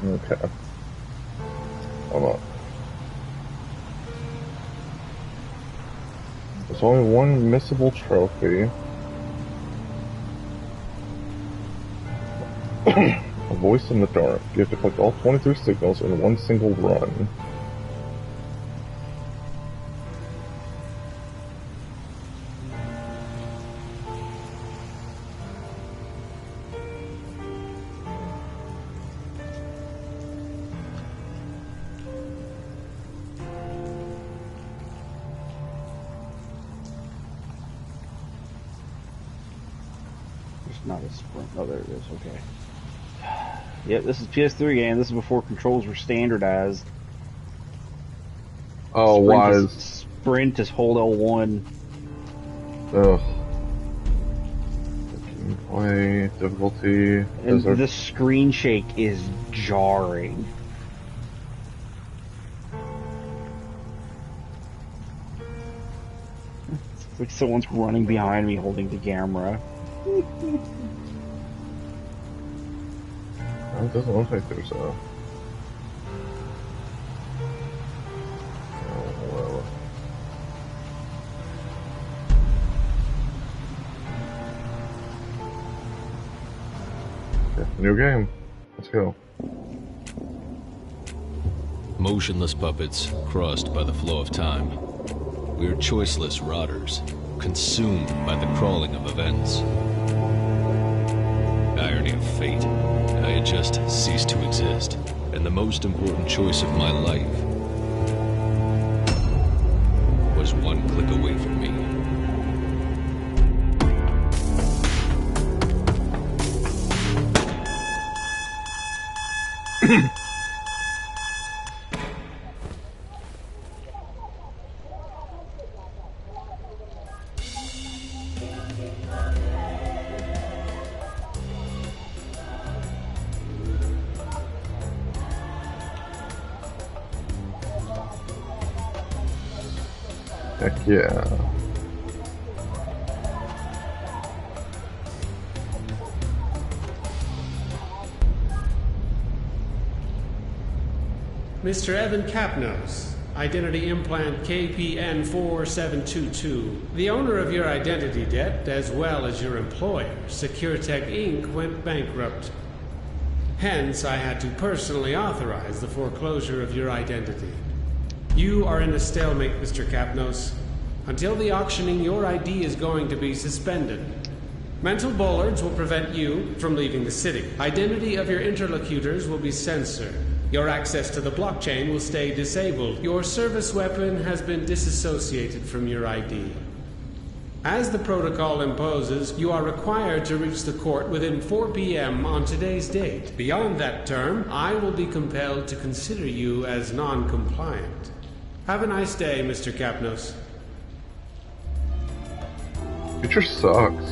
Okay. Hold on. There's only one missable trophy. A voice in the dark. You have to collect all 23 signals in one single run. There's not a sprint. Oh, there it is. Okay. Yep, this is PS3 game. This is before controls were standardized. Oh, why Sprint is hold L1. Ugh. Gameplay, difficulty... And the screen shake is jarring. It's like someone's running behind me holding the camera. It doesn't look like there's a... Oh, well. Okay, new game. Let's go. Motionless puppets, crossed by the flow of time. We're choiceless rotters, consumed by the crawling of events. Irony of fate. I had just ceased to exist, and the most important choice of my life was one click away from me. Heck yeah. Mr. Evan Capnos, identity implant KPN4722. The owner of your identity debt, as well as your employer, SecureTech Inc., went bankrupt. Hence, I had to personally authorize the foreclosure of your identity. You are in a stalemate, Mr. Capnos. Until the auctioning, your ID is going to be suspended. Mental bollards will prevent you from leaving the city. Identity of your interlocutors will be censored. Your access to the blockchain will stay disabled. Your service weapon has been disassociated from your ID. As the protocol imposes, you are required to reach the court within 4 p.m. on today's date. Beyond that term, I will be compelled to consider you as non-compliant. Have a nice day, Mr. Capnos. Future sucks.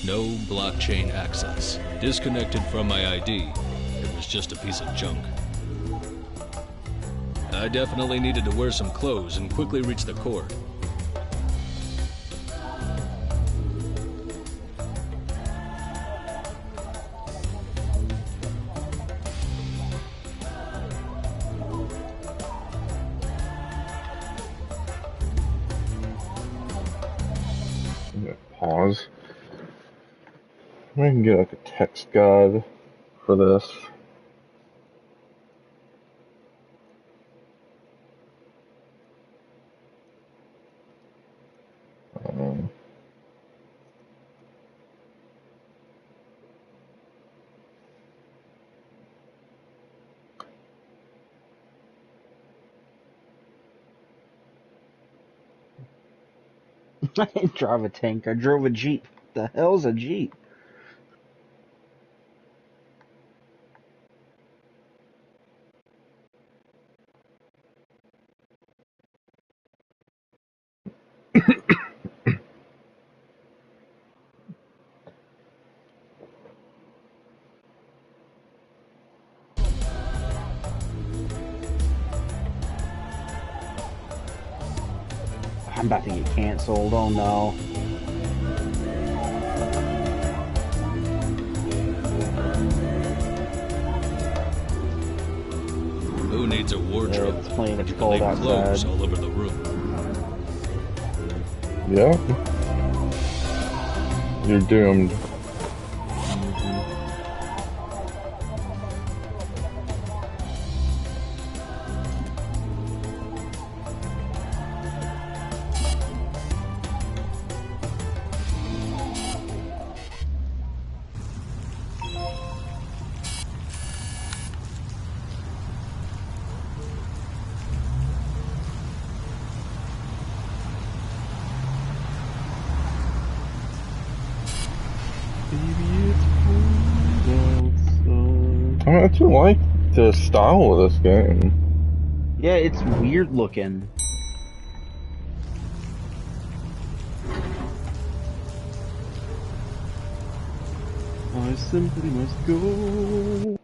No blockchain access. Disconnected from my ID. It was just a piece of junk. I definitely needed to wear some clothes and quickly reach the court. Pause. I can get like a text guide for this. I didn't drive a tank. I drove a Jeep. The hell's a Jeep? I'm about to get canceled. Oh no. Who needs a wardrobe? It's playing When it's you can cold leave clothes outside. all over the room. Yeah. You're doomed. I mean, I do like the style of this game. Yeah, it's weird looking. I simply must go.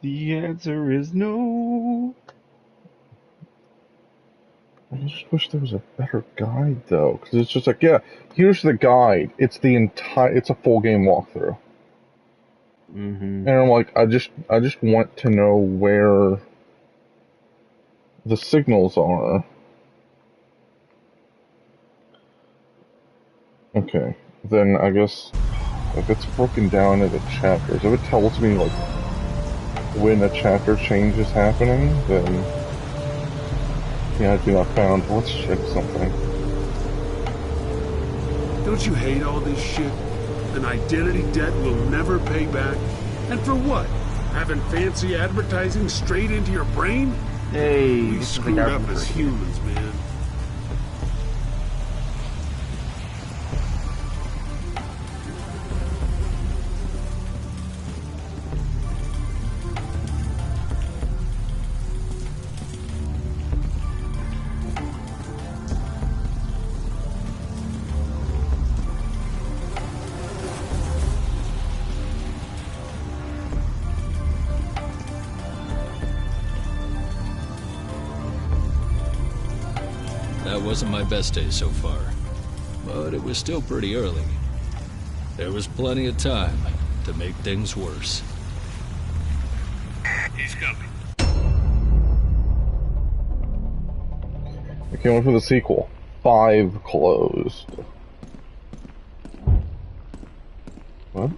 The answer is no. I just wish there was a better guide, though, because it's just like, yeah, here's the guide. It's it's a full game walkthrough. Mm-hmm. And I'm like, I just want to know where the signals are. Okay, then I guess if it's broken down into chapters, if it tells me like when a chapter change is happening, then yeah, I do not found. Let's check something. Don't you hate all this shit? An identity debt we'll never pay back? And for what? Having fancy advertising straight into your brain? Hey, We this is the screwed guy up from as First. humans, man. That wasn't my best day so far, but it was still pretty early. There was plenty of time to make things worse. He's coming. I can't wait for the sequel. 5 closed. What?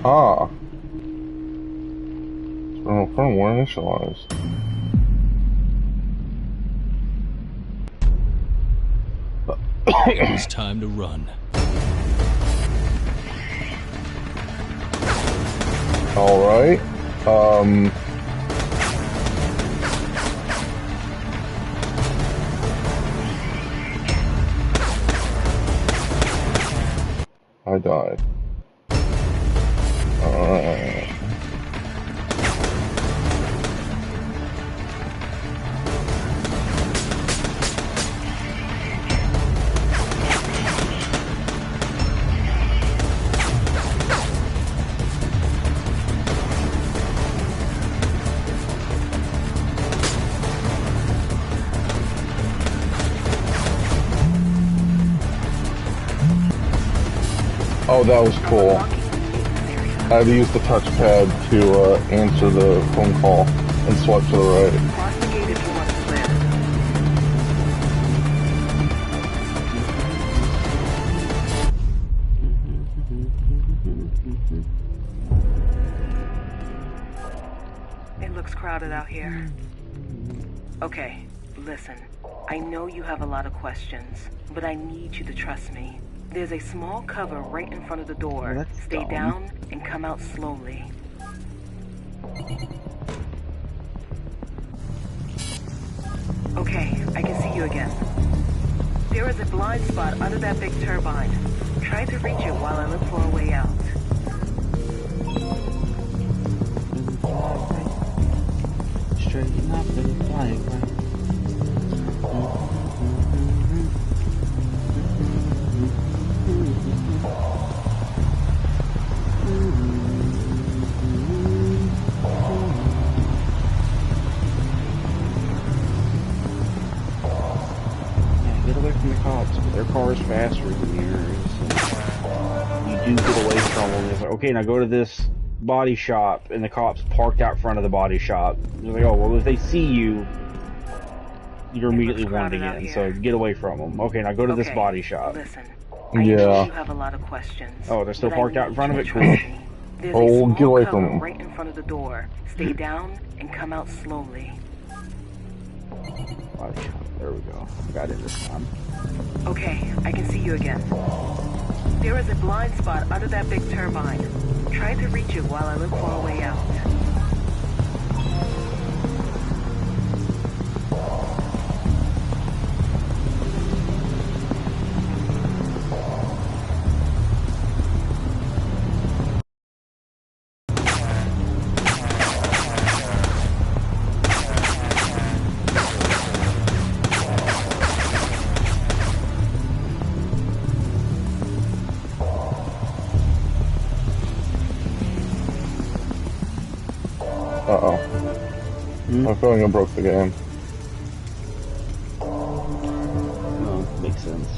Ah. From more initialized. It was time to run. Alright. I died. Alright. Oh, that was cool. I had to use the touchpad to answer the phone call and swipe to the right. It looks crowded out here. Okay, listen. I know you have a lot of questions, but I need you to trust me. There's a small cover right in front of the door. Well, that's Stay dumb. down and come out slowly. Okay, I can see you again. There is a blind spot under that big turbine. Try to reach it while I look for a way out. Straighten up and fly right. Their car is faster than yours. You do get away from them. It's like, okay, now go to this body shop, and the cops parked out front of the body shop. They're like, oh, well, if they see you, you're immediately warned again, so get away from them. Okay, now go to this body shop. Listen, I know you have a lot of questions. Oh, they're still parked out in front of it? Cool. There's a small cover right in front of the door. Stay down and come out slowly. Body shop. There we go. Got it this time. Okay, I can see you again. There is a blind spot under that big turbine. Try to reach it while I look for a way out. Uh-oh. I'm feeling I broke the game. No, makes sense.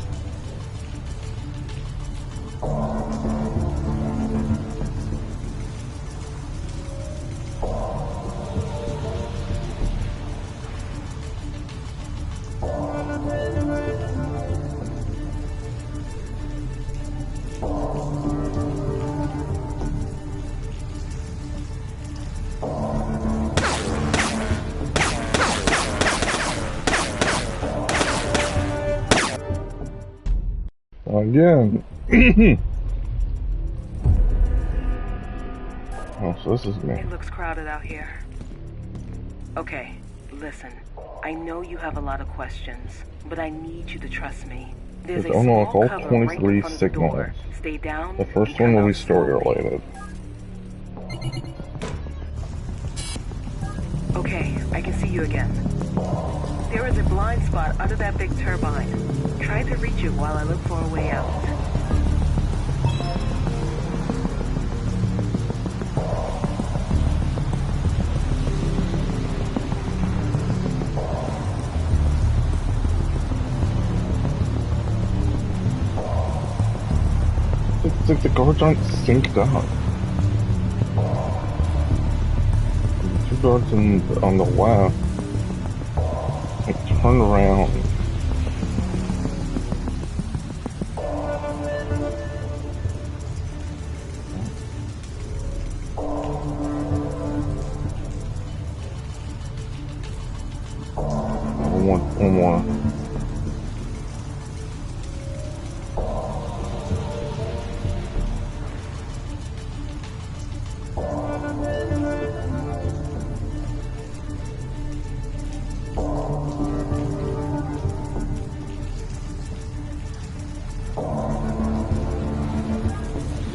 Again. Oh, so this is me. It looks crowded out here. Okay, listen. I know you have a lot of questions, but I need you to trust me. There's a small all cover 23 right in front of the signals. door. Stay down. The first one will be story related. Okay, I can see you again. There is a blind spot under that big turbine. Try to reach it while I look for a way out. It's like the guards aren't synced up. The two guards on the left, like, turn around. One more.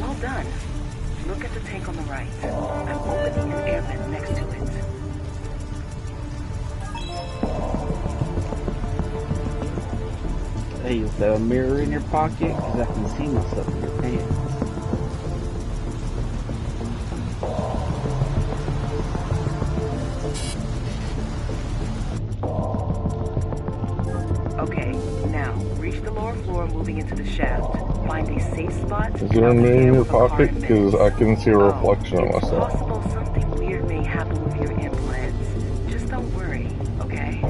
Well done. Look at the tank on the right. I'm opening an air vent next to it. Hey, is there a mirror in your pocket? Because I can see myself in your pants. Okay, now reach the lower floor moving into the shaft. Find a safe spot. Is there a mirror in your pocket? Because I can see a reflection of It's myself. possible something weird may happen with your implants. Just don't worry, okay?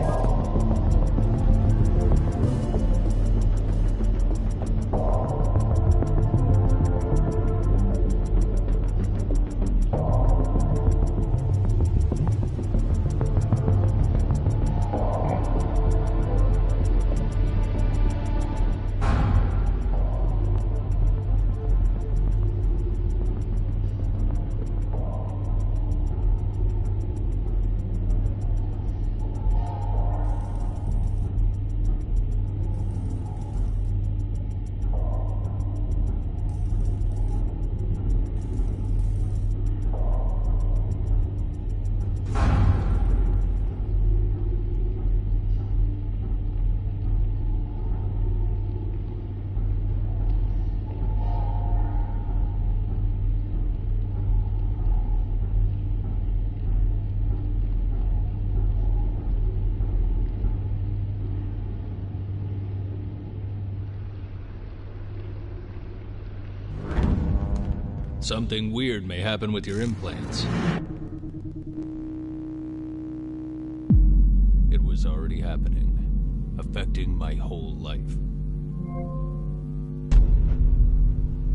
Something weird may happen with your implants. It was already happening, affecting my whole life.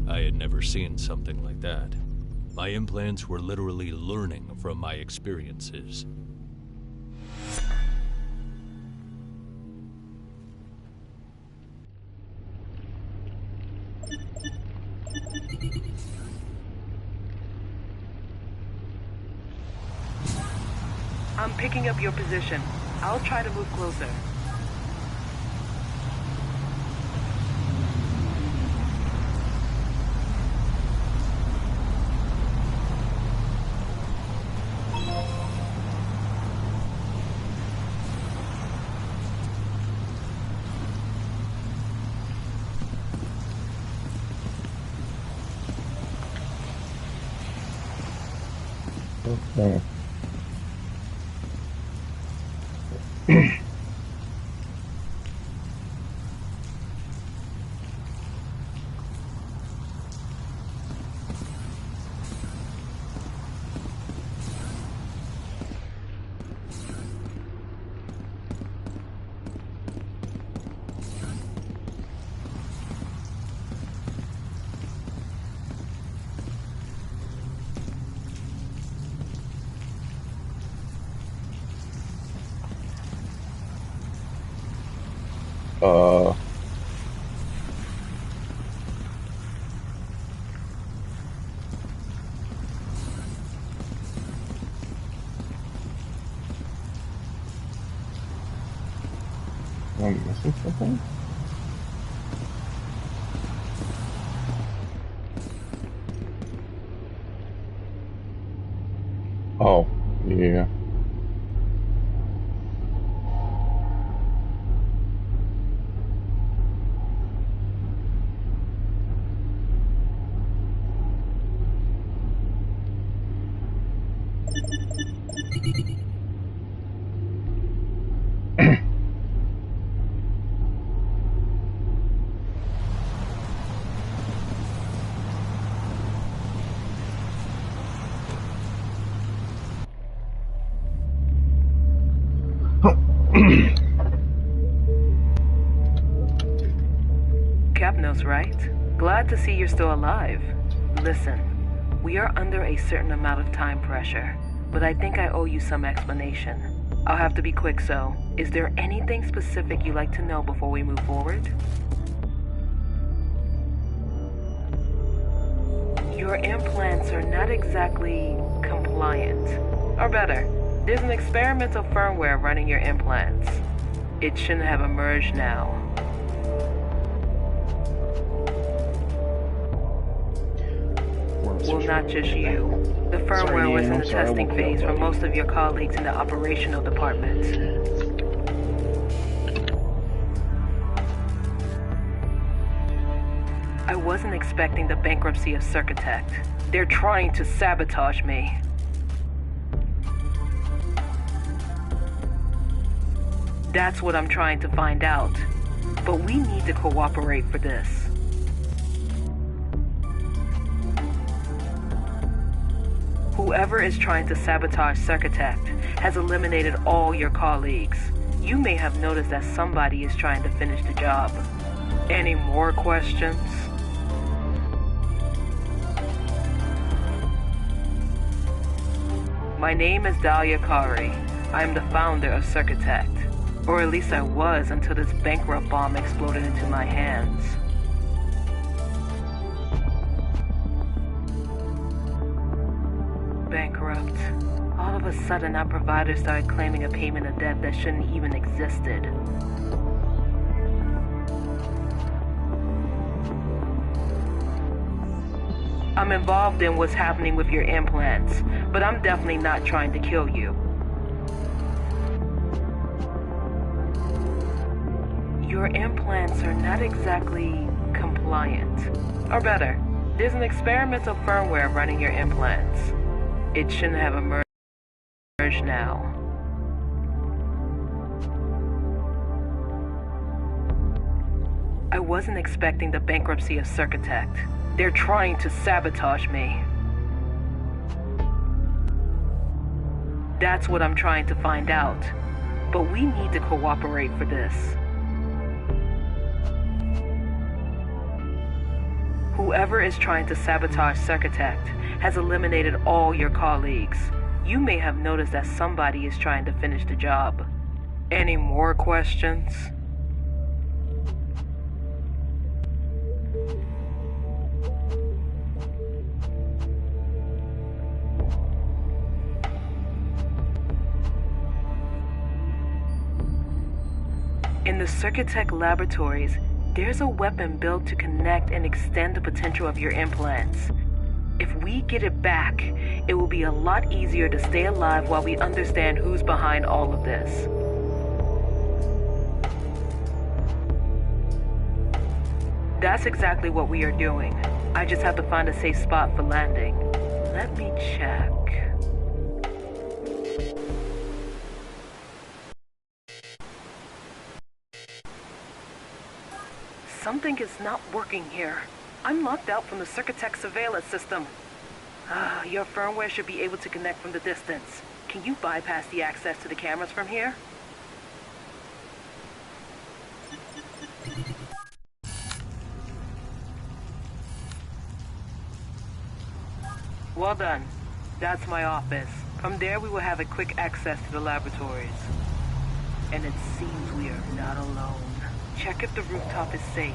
I had never seen something like that. My implants were literally learning from my experiences. I'm picking up your position. I'll try to move closer. Okay. Uh, am I missing something? Oh, yeah. Capnos, right? Glad to see you're still alive. Listen, we are under a certain amount of time pressure, but I think I owe you some explanation. I'll have to be quick, so is there anything specific you'd like to know before we move forward? Your implants are not exactly compliant. Or better, there's an experimental firmware running your implants. It shouldn't have emerged now. Well, not just you. The firmware was in the testing phase for most of your colleagues in the operational department. I wasn't expecting the bankruptcy of Circutect. They're trying to sabotage me. That's what I'm trying to find out. But we need to cooperate for this. Whoever is trying to sabotage Circutect has eliminated all your colleagues. You may have noticed that somebody is trying to finish the job. Any more questions? My name is Dahlia Kari. I am the founder of Circutect. Or at least I was until this bankrupt bomb exploded into my hands. Bankrupt. All of a sudden, our provider started claiming a payment of debt that shouldn't even existed. I'm involved in what's happening with your implants, but I'm definitely not trying to kill you. Your implants are not exactly compliant. Or better, there's an experimental firmware running your implants. It shouldn't have emerged now. I wasn't expecting the bankruptcy of Circutect. They're trying to sabotage me. That's what I'm trying to find out. But we need to cooperate for this. Whoever is trying to sabotage Circutect has eliminated all your colleagues. You may have noticed that somebody is trying to finish the job. Any more questions? In the Circutech laboratories, there's a weapon built to connect and extend the potential of your implants. If we get it back, it will be a lot easier to stay alive while we understand who's behind all of this. That's exactly what we are doing. I just have to find a safe spot for landing. Let me check. Something is not working here. I'm locked out from the Circutech surveillance system. Your firmware should be able to connect from the distance. Can you bypass the access to the cameras from here? Well done. That's my office. From there we will have a quick access to the laboratories. And it seems we are not alone. Check if the rooftop is safe.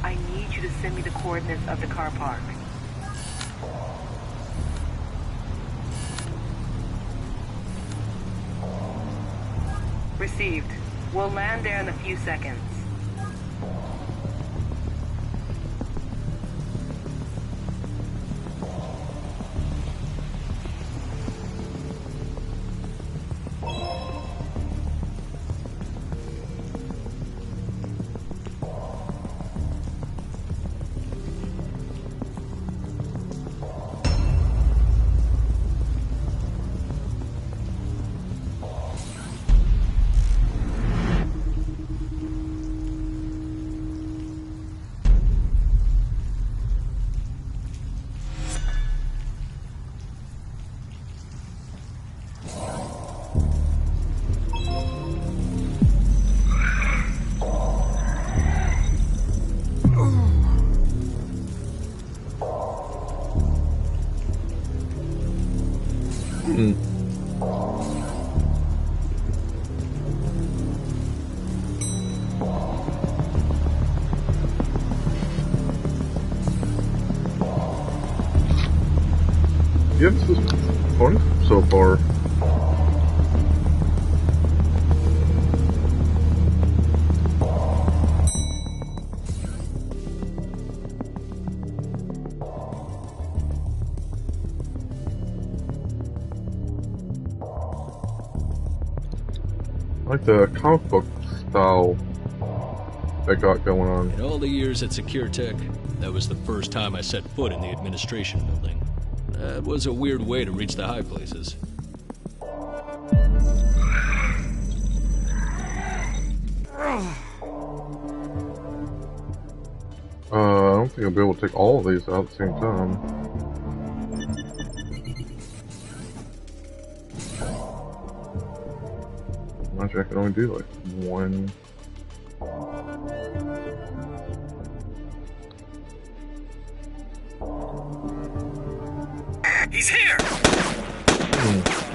I need you to send me the coordinates of the car park. Received. We'll land there in a few seconds. Yeah, this was fun so far. I like the comic book style they got going on. In all the years at SecureTech, that was the first time I set foot in the administration building. That was a weird way to reach the high places. I don't think I'll be able to take all of these out at the same time. Imagine I can only do like one. He's here!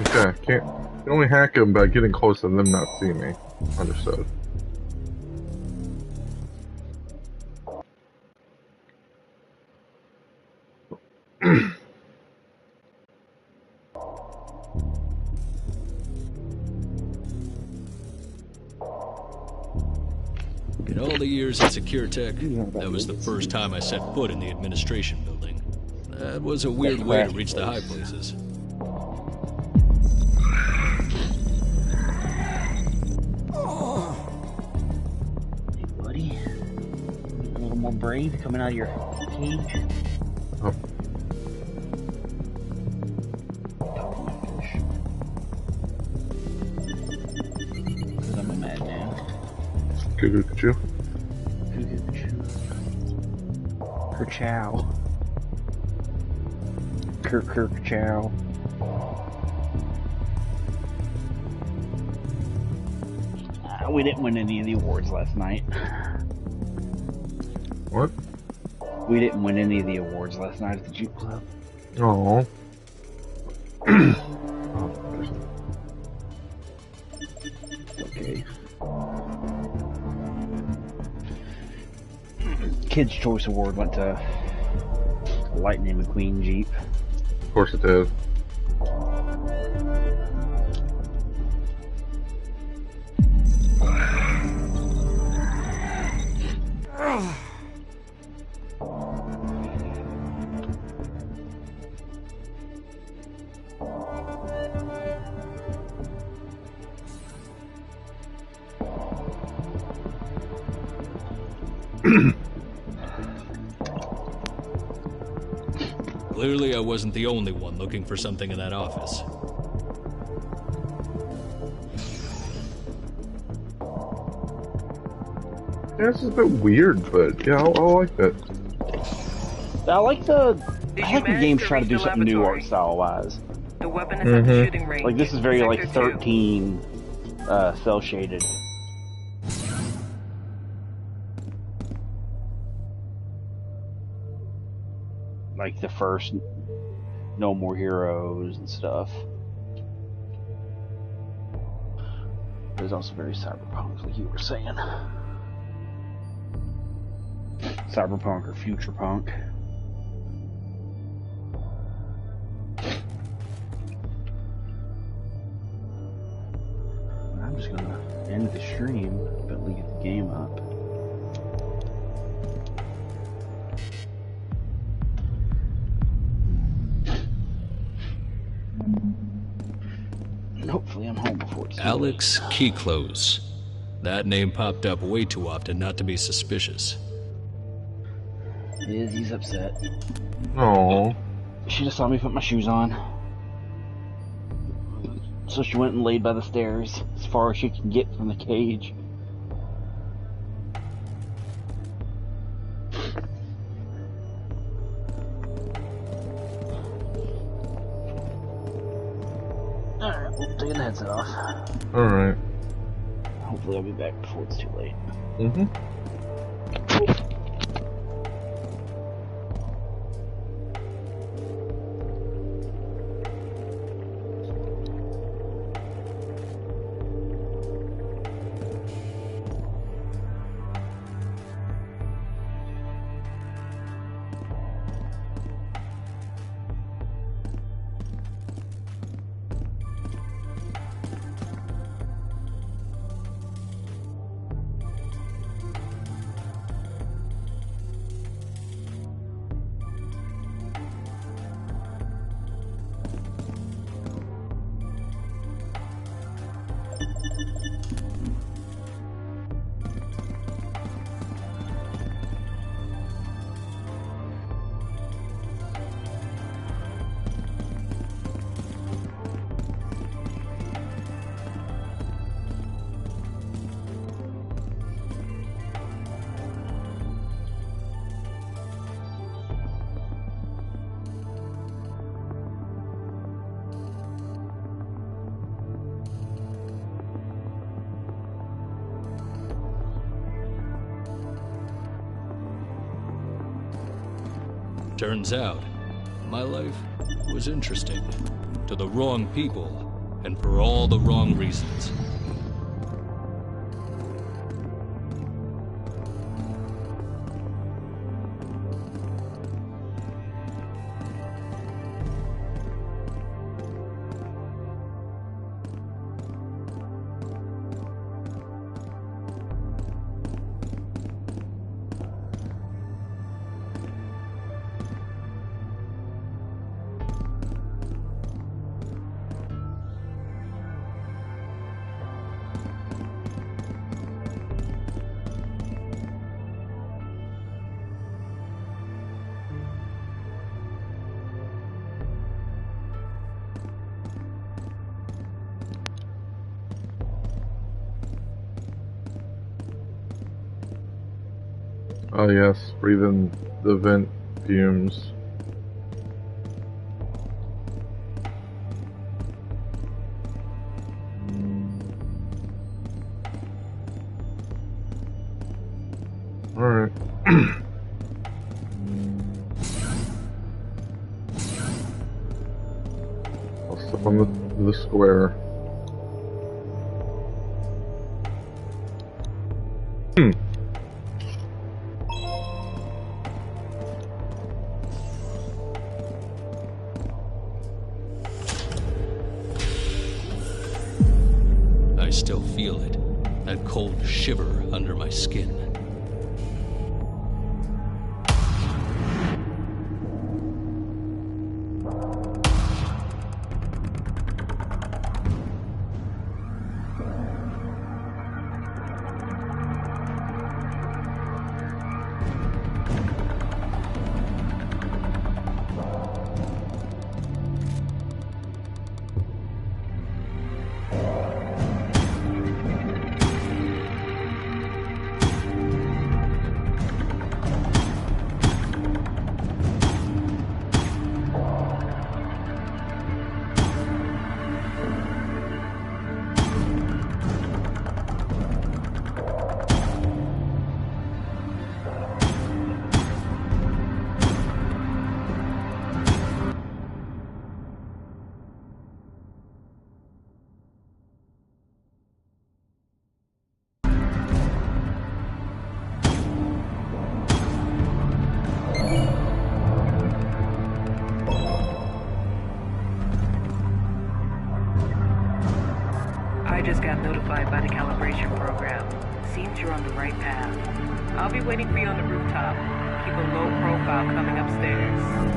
Okay, can't. You can only hack him by getting close and them not seeing me. Understood. In all the years at SecureTech, that was the first time I set foot in the administration building. That was a weird way to reach the high places. Hey, buddy. A little more brave coming out of your cage. Oh. Because I'm a madman. Cuckoo, Kerchow. Kirk Chow. We didn't win any of the awards last night. What? We didn't win any of the awards last night at the Juke Club. Oh. Okay. Kids' Choice Award went to Lightning McQueen Jeep. Of course it did. Clearly I wasn't the only one looking for something in that office. Yeah, this is a bit weird, but yeah, I like that. I like the games to try to reach do the something new art laboratory? style wise. The weapon is at the shooting range. Like this is very like Sector 2. 13 cell shaded. Like the first No More Heroes and stuff. It was also very cyberpunk, like you were saying. Cyberpunk or future punk. I'm just gonna end the stream, but leave the game up. And hopefully I'm home before it's Alex Keyclose. That name popped up way too often not to be suspicious. He's upset. Oh. She just saw me put my shoes on. So she went and laid by the stairs as far as she can get from the cage. Alright, we'll take the headset off. Alright. Hopefully I'll be back before it's too late. Mm-hmm. Turns out, my life was interesting. To the wrong people, and for all the wrong reasons. Oh yes, breathing the vent fumes. Stuff on the square. I still feel it. That cold shiver under my skin. I just got notified by the calibration program. Seems you're on the right path. I'll be waiting for you on the rooftop. Keep a low profile coming upstairs.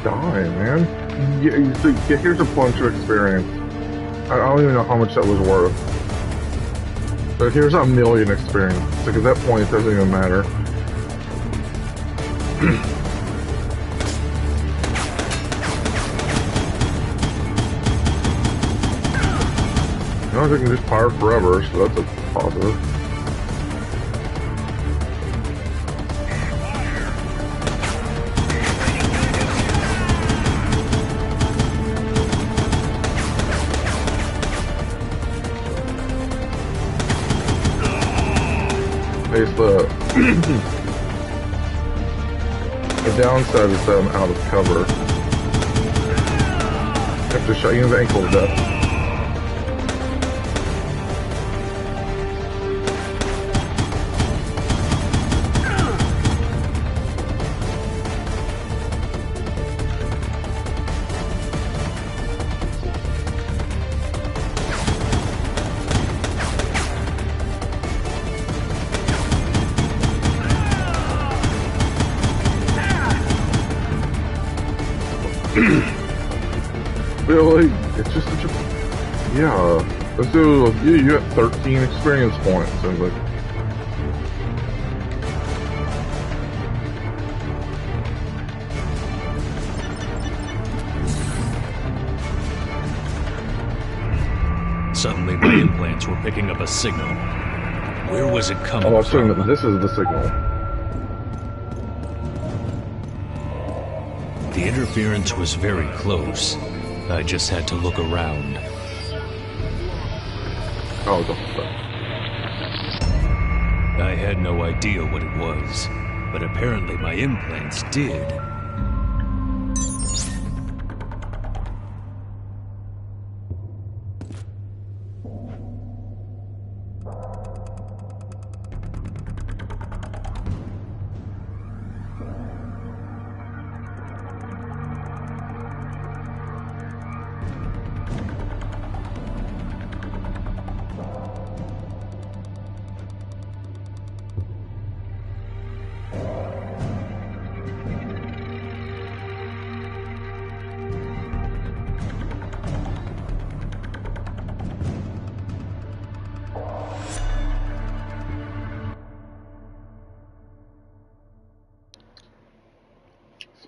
Die, man. Yeah, here's a bunch of experience. I don't even know how much that was worth. But here's a million experience. Like at that point, it doesn't even matter. Now I can just power forever, so that's a positive. The downside is that I'm out of cover. I have to shot you in the ankle to death. Really? It's just such a... Yeah. Let's do... You got 13 experience points, and like... Suddenly my implants were picking up a signal. Where was it coming Oh, I'm saying from? that this is the signal. The interference was very close. I just had to look around. Oh, the fuck. I had no idea what it was, but apparently my implants did.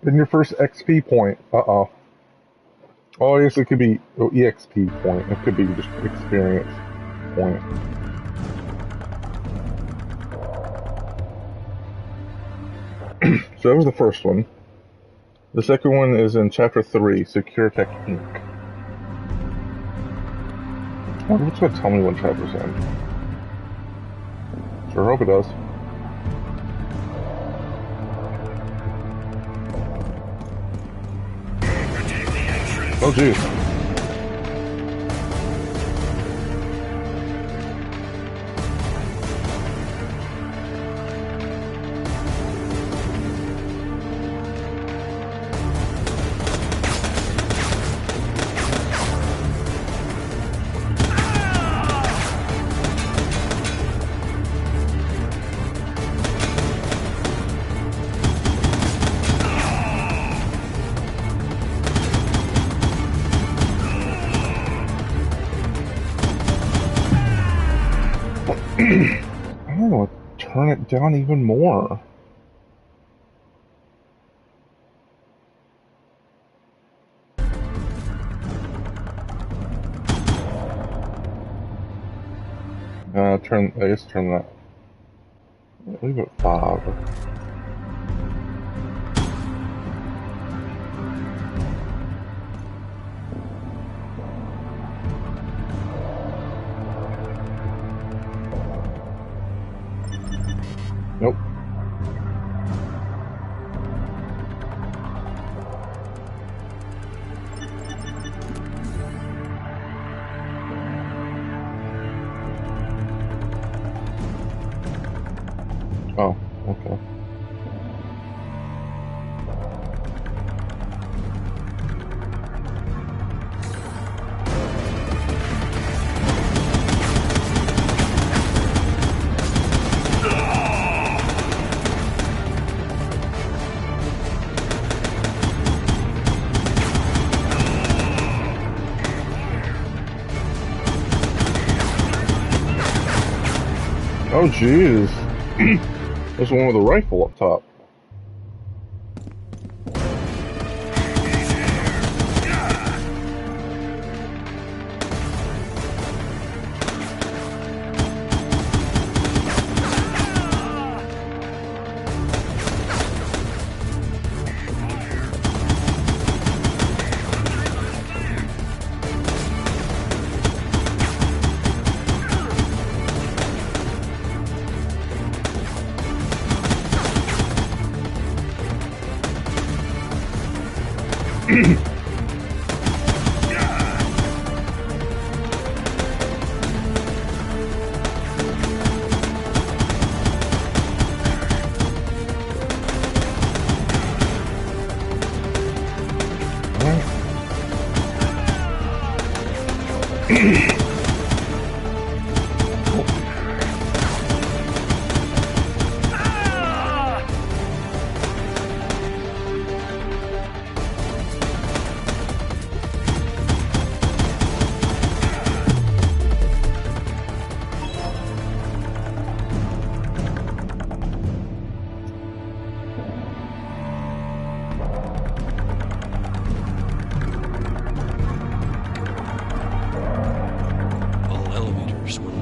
Spend your first XP point. Uh-oh. Oh, I guess it could be EXP point. It could be just experience point. So that was the first one. The second one is in Chapter 3, Securitech Inc. I wonder if it's going to tell me what chapter's in. Sure hope it does. Oh, jeez. I don't know, turn it down even more. I guess turn that. Leave it 5. Nope. Oh, okay. Oh, jeez. There's one with a rifle up top.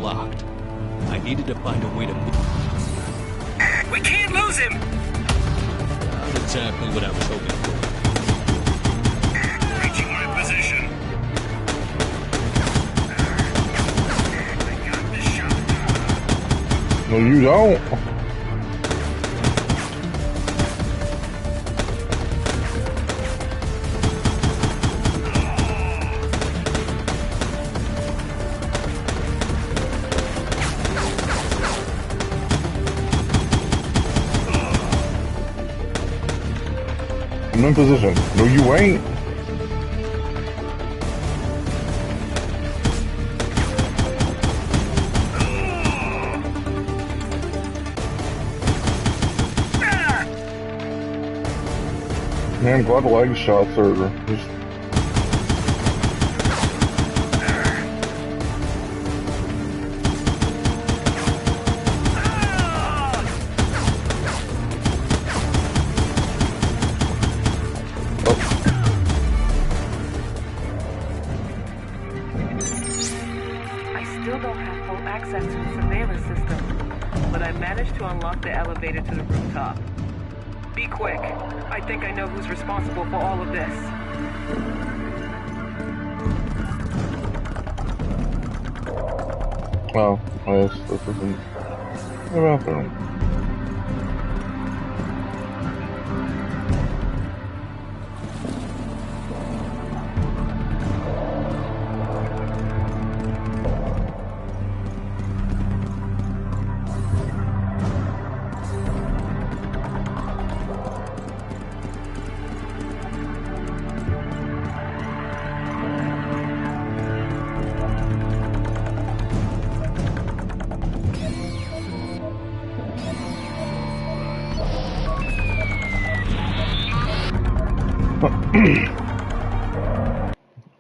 Locked. I needed to find a way to move. We can't lose him! Not exactly what I was hoping for. Reaching my position. I got this shot. No, you don't. I'm in position. No, you ain't. Man, I'm glad leg shots are just... I still don't have full access to the surveillance system, but I managed to unlock the elevator to the rooftop. Be quick. I think I know who's responsible for all of this. Oh, I guess this isn't the bathroom.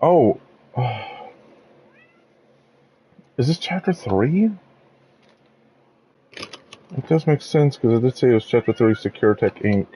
Oh, is this chapter 3? It does make sense because it did say it was chapter 3 Securitech Inc.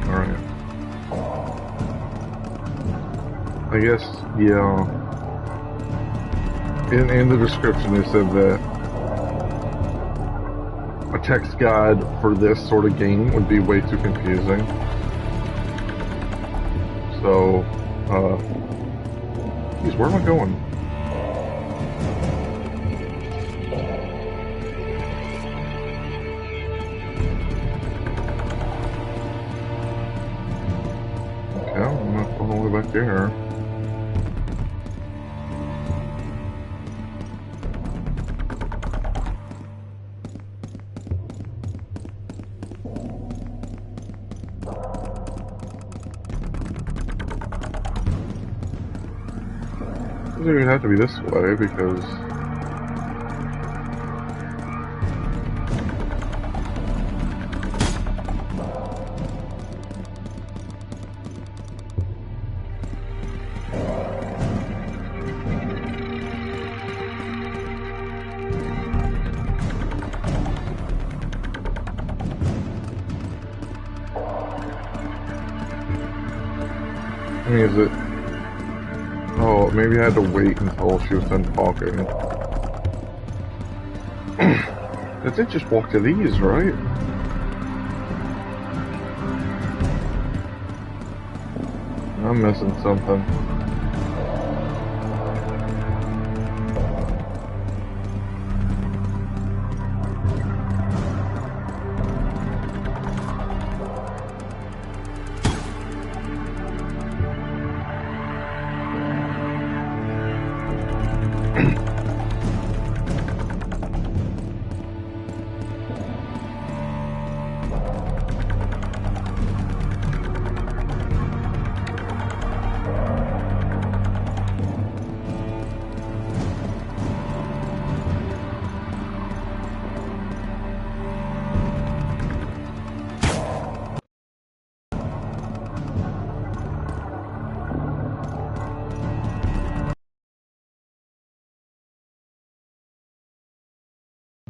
Alright. I guess, yeah. In the description they said that a text guide for this sort of game would be way too confusing. So, geez, where am I going? Okay, I'm not going all the way back there. It doesn't even have to be this way because I mean, is it... Oh, maybe I had to wait until she was done talking. Did they just walk to these, right? I'm missing something.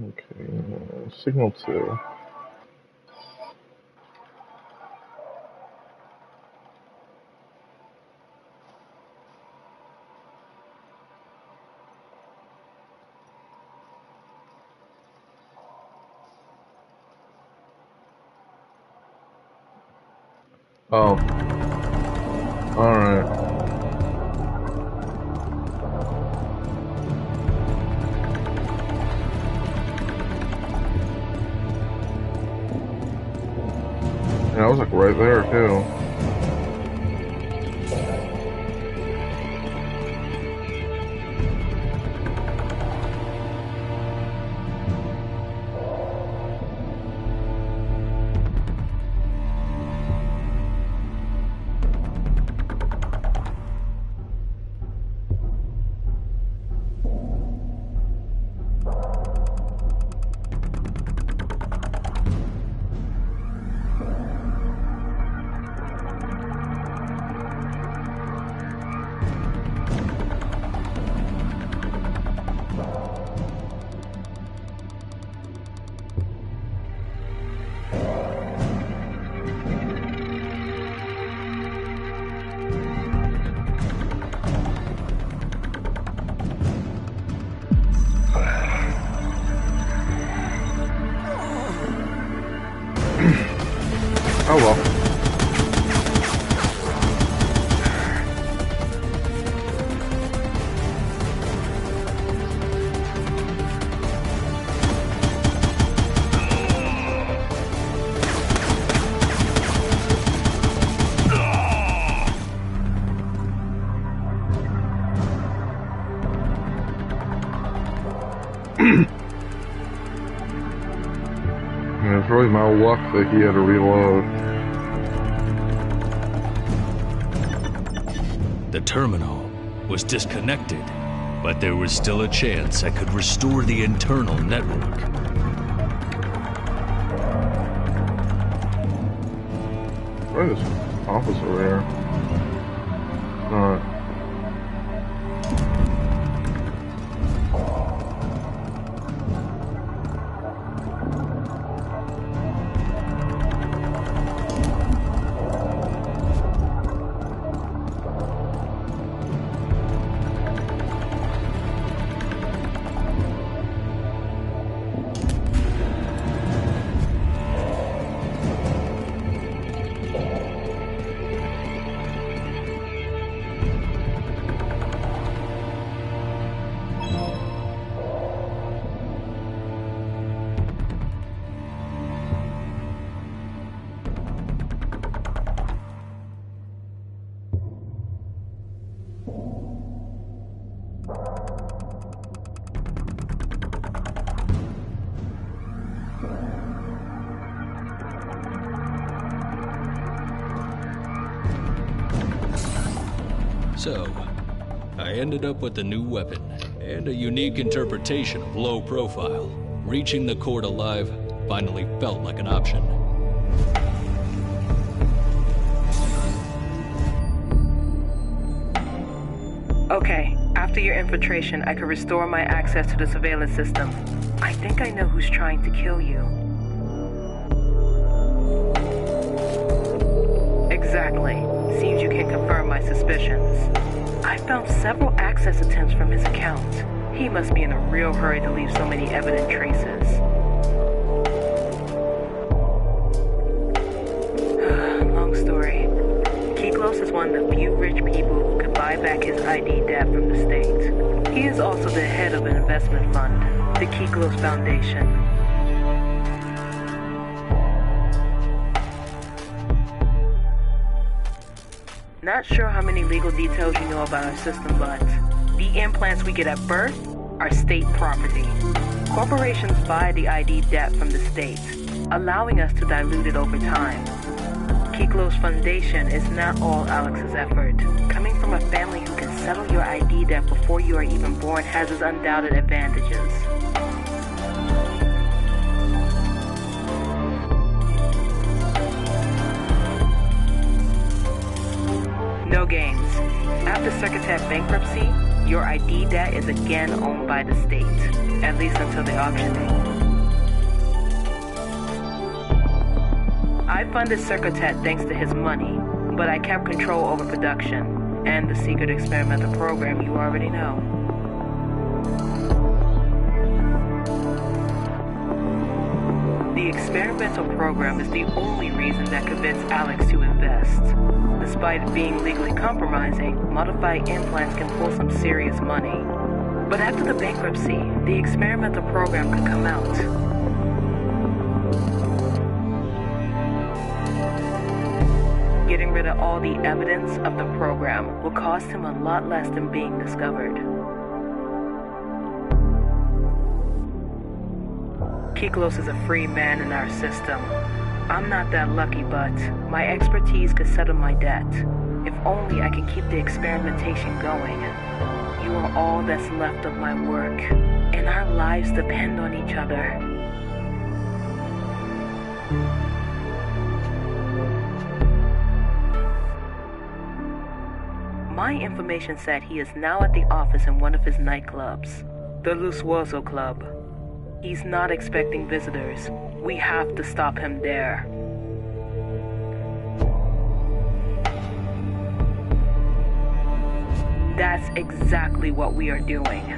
Okay, signal 2. Oh. Alright. Yeah, I was like right there too. Oh well. Yeah, it's really my luck that he had to reload. The terminal was disconnected, but there was still a chance I could restore the internal network. Where is this office over here? Alright. So, I ended up with a new weapon, and a unique interpretation of low profile. Reaching the court alive finally felt like an option. Okay, after your infiltration, I can restore my access to the surveillance system. I think I know who's trying to kill you. Exactly. Seems you can confirm my suspicions. I found several access attempts from his account. He must be in a real hurry to leave so many evident traces. Long story. Foreclosed is one of the few rich people who could buy back his ID debt from the state. He is also the head of an investment fund, the Foreclosed Foundation. Not sure how many legal details you know about our system, but the implants we get at birth are state property. Corporations buy the ID debt from the state, allowing us to dilute it over time. Foreclosed Foundation is not all Alex's effort. Coming from a family who can settle your ID debt before you are even born has its undoubted advantages. No games. After Secretary bankruptcy, your ID debt is again owned by the state, at least until the auctioning. I funded Secretary thanks to his money, but I kept control over production and the secret experimental program you already know. The experimental program is the only reason that convinced Alex to invest. Despite it being legally compromising, modified implants can pull some serious money. But after the bankruptcy, the experimental program could come out. Getting rid of all the evidence of the program will cost him a lot less than being discovered. Foreclosed is a free man in our system. I'm not that lucky, but my expertise could settle my debt. If only I can keep the experimentation going. You are all that's left of my work, and our lives depend on each other. My information said he is now at the office in one of his nightclubs, the Lusuoso Club. He's not expecting visitors. We have to stop him there. That's exactly what we are doing.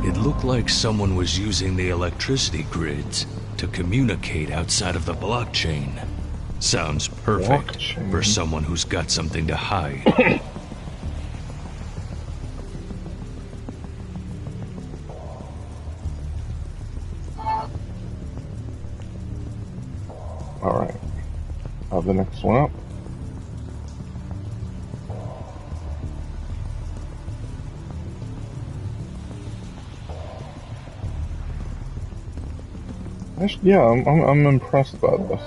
It looked like someone was using the electricity grids to communicate outside of the blockchain. Sounds perfect for someone who's got something to hide. Alright. The next one up. Yeah, I'm impressed by this.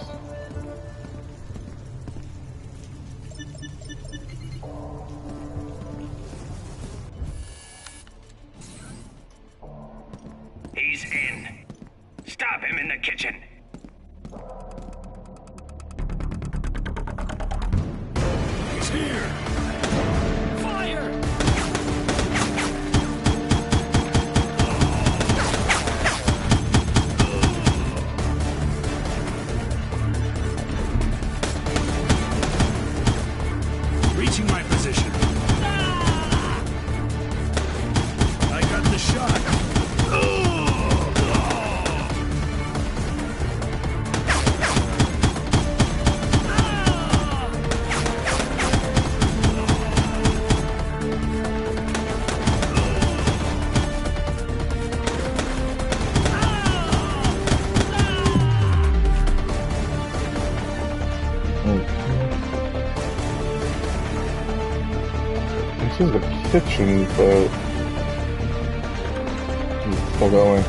He's in. Stop him in the kitchen. He's here. Fire! Reaching my position. I got the shot. This is the kitchen, but it's still going.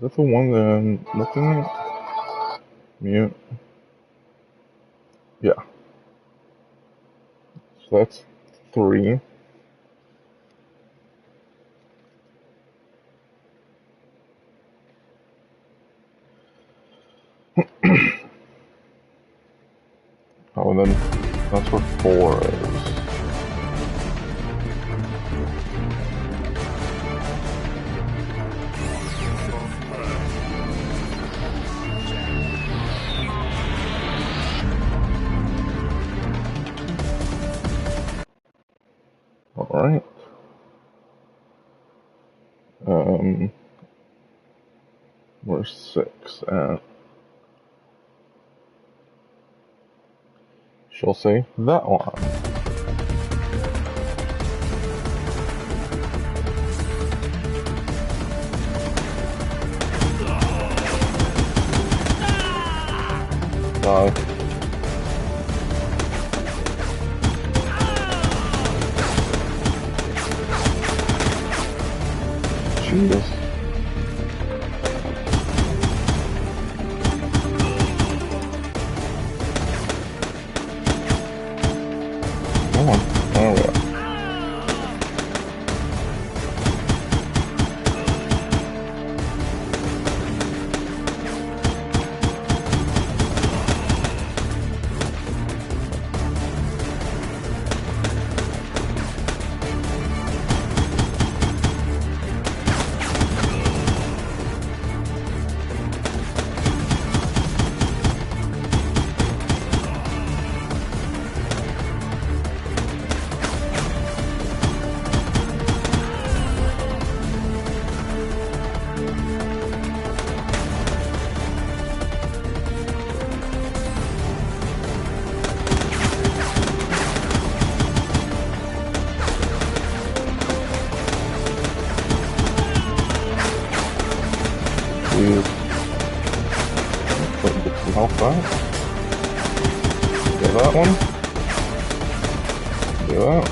that the one that I'm looking at? Mute. Yeah. So that's 3. Oh, and then that's where 4 is. Alright. Where's 6 at? She'll say that one. Jesus. Come on. There we go. Please. Get some health back. Get that one. Do that.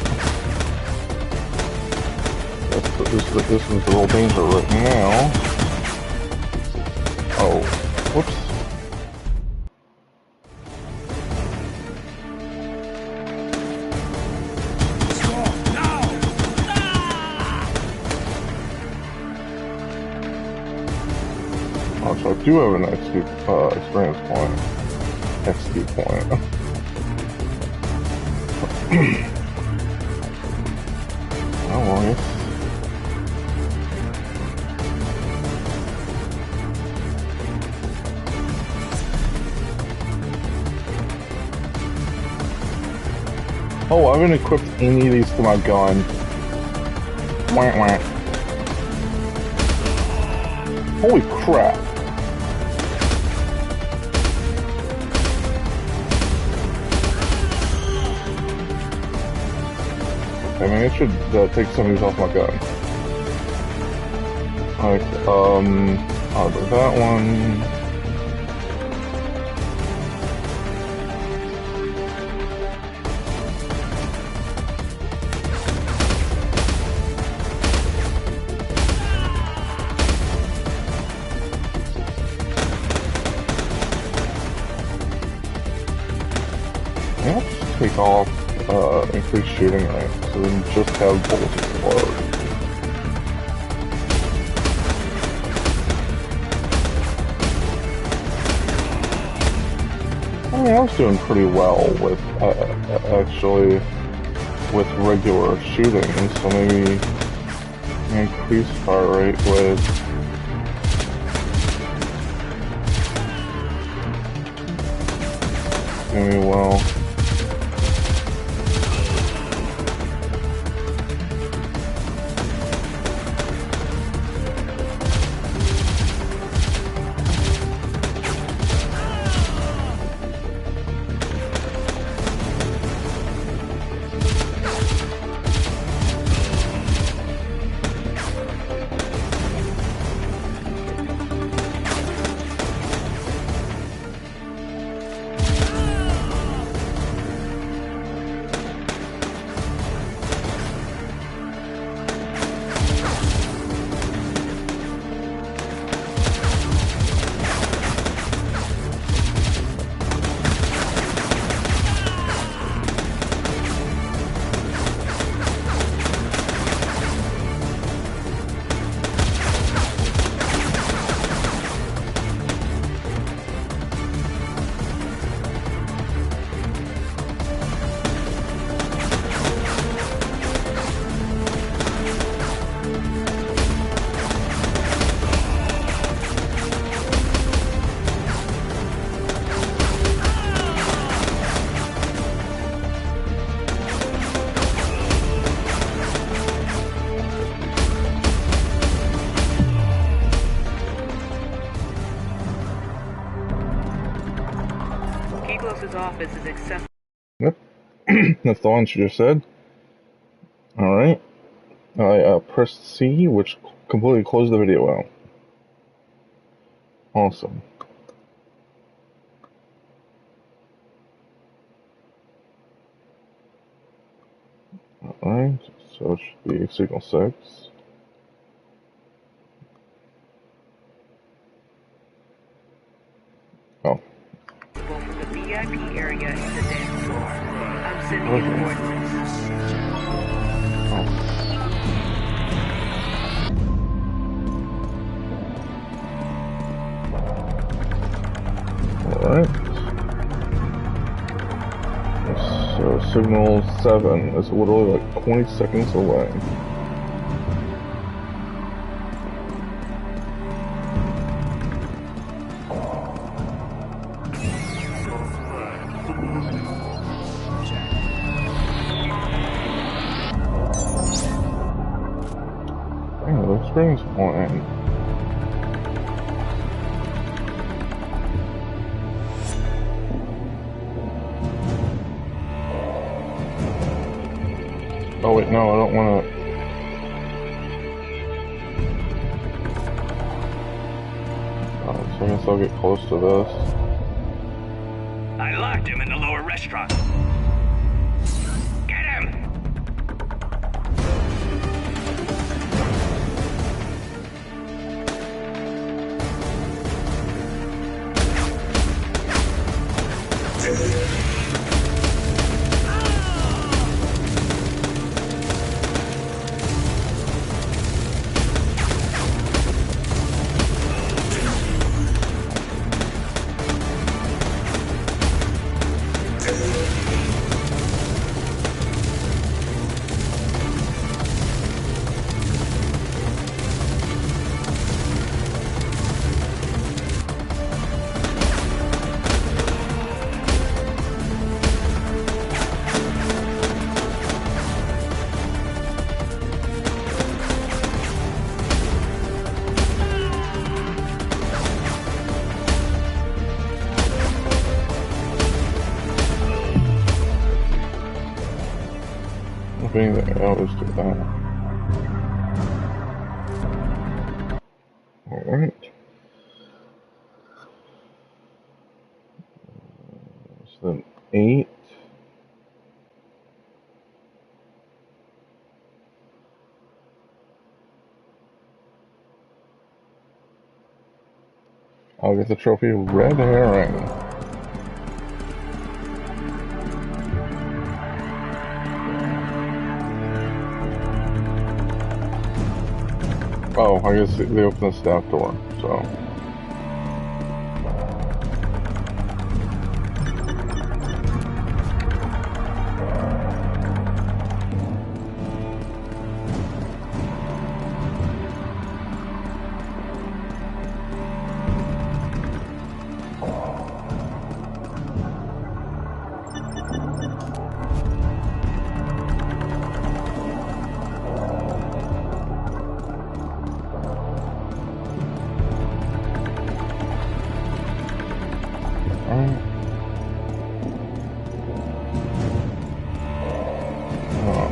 This is the real danger right now. Oh, whoops. Oh, so I do have an XP, experience point. XP point. No worries. Oh, I haven't equipped any of these to my gun. Wah, wah. Holy crap. I mean, it should take some of these off my gun. Alright, I'll do that one. Yeah, I'll just take off increased shooting range, so then just have bullets explode. I mean, I was doing pretty well with, actually, with regular shooting, so maybe increase fire rate with maybe well. purpose is acceptable. Yep. That's the one she just said. Alright. I pressed C, which completely closed the video out. Awesome. Alright, so it should be signal 6. Oh. From the VIP area in the dance floor. I'm sending you coordinates. Alright. So signal 7 is literally like 20 seconds away. Damn, the screen's on. Oh wait, no, I don't want to. So I guess I'll get close to this. I locked him in the lower restaurant. Get him! If anything, I always do that. Alright. So then 8. I'll get the trophy red herring. Oh, I guess they opened the staff door, so.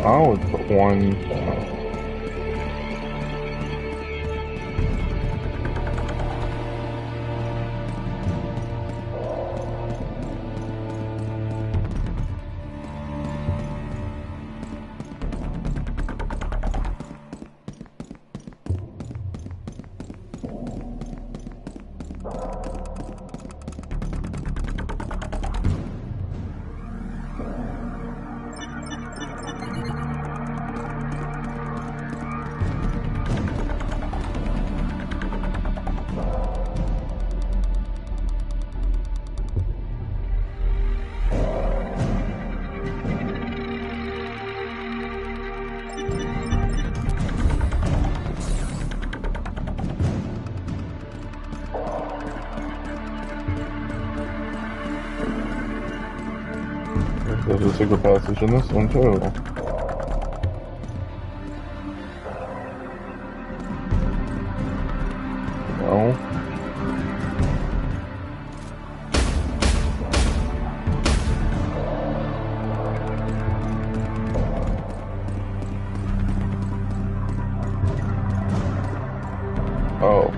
I would put one. There's a secret passage in this one too. No. Oh.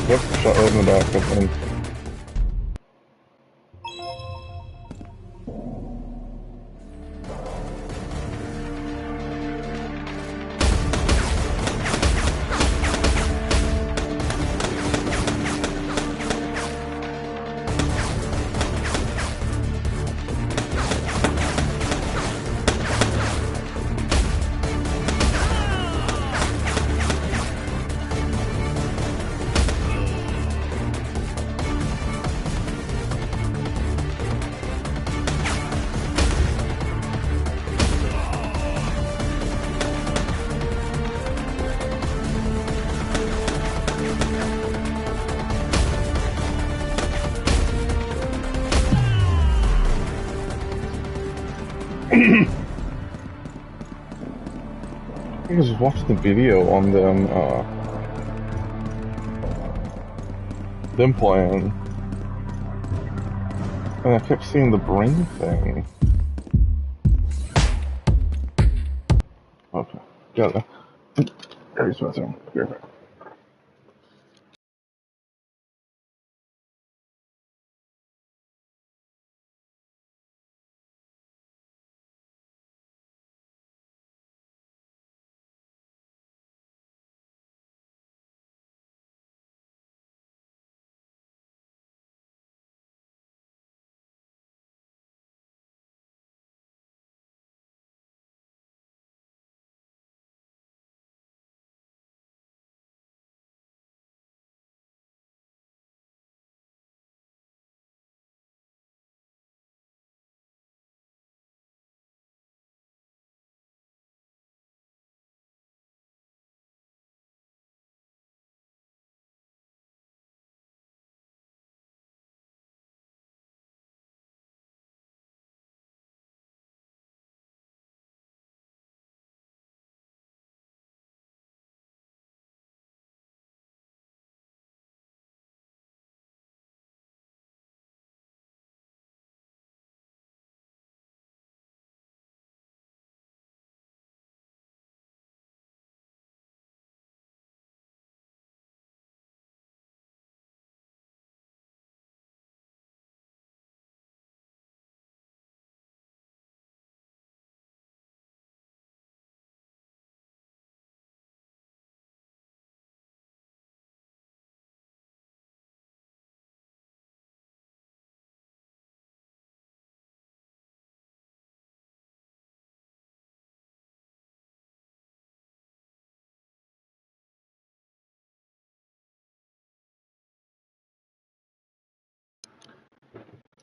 Yep, shot right in the back, I think. I was just watching the video on them playing, and I kept seeing the brain thing. Okay, got it. There's my thing. Be right back.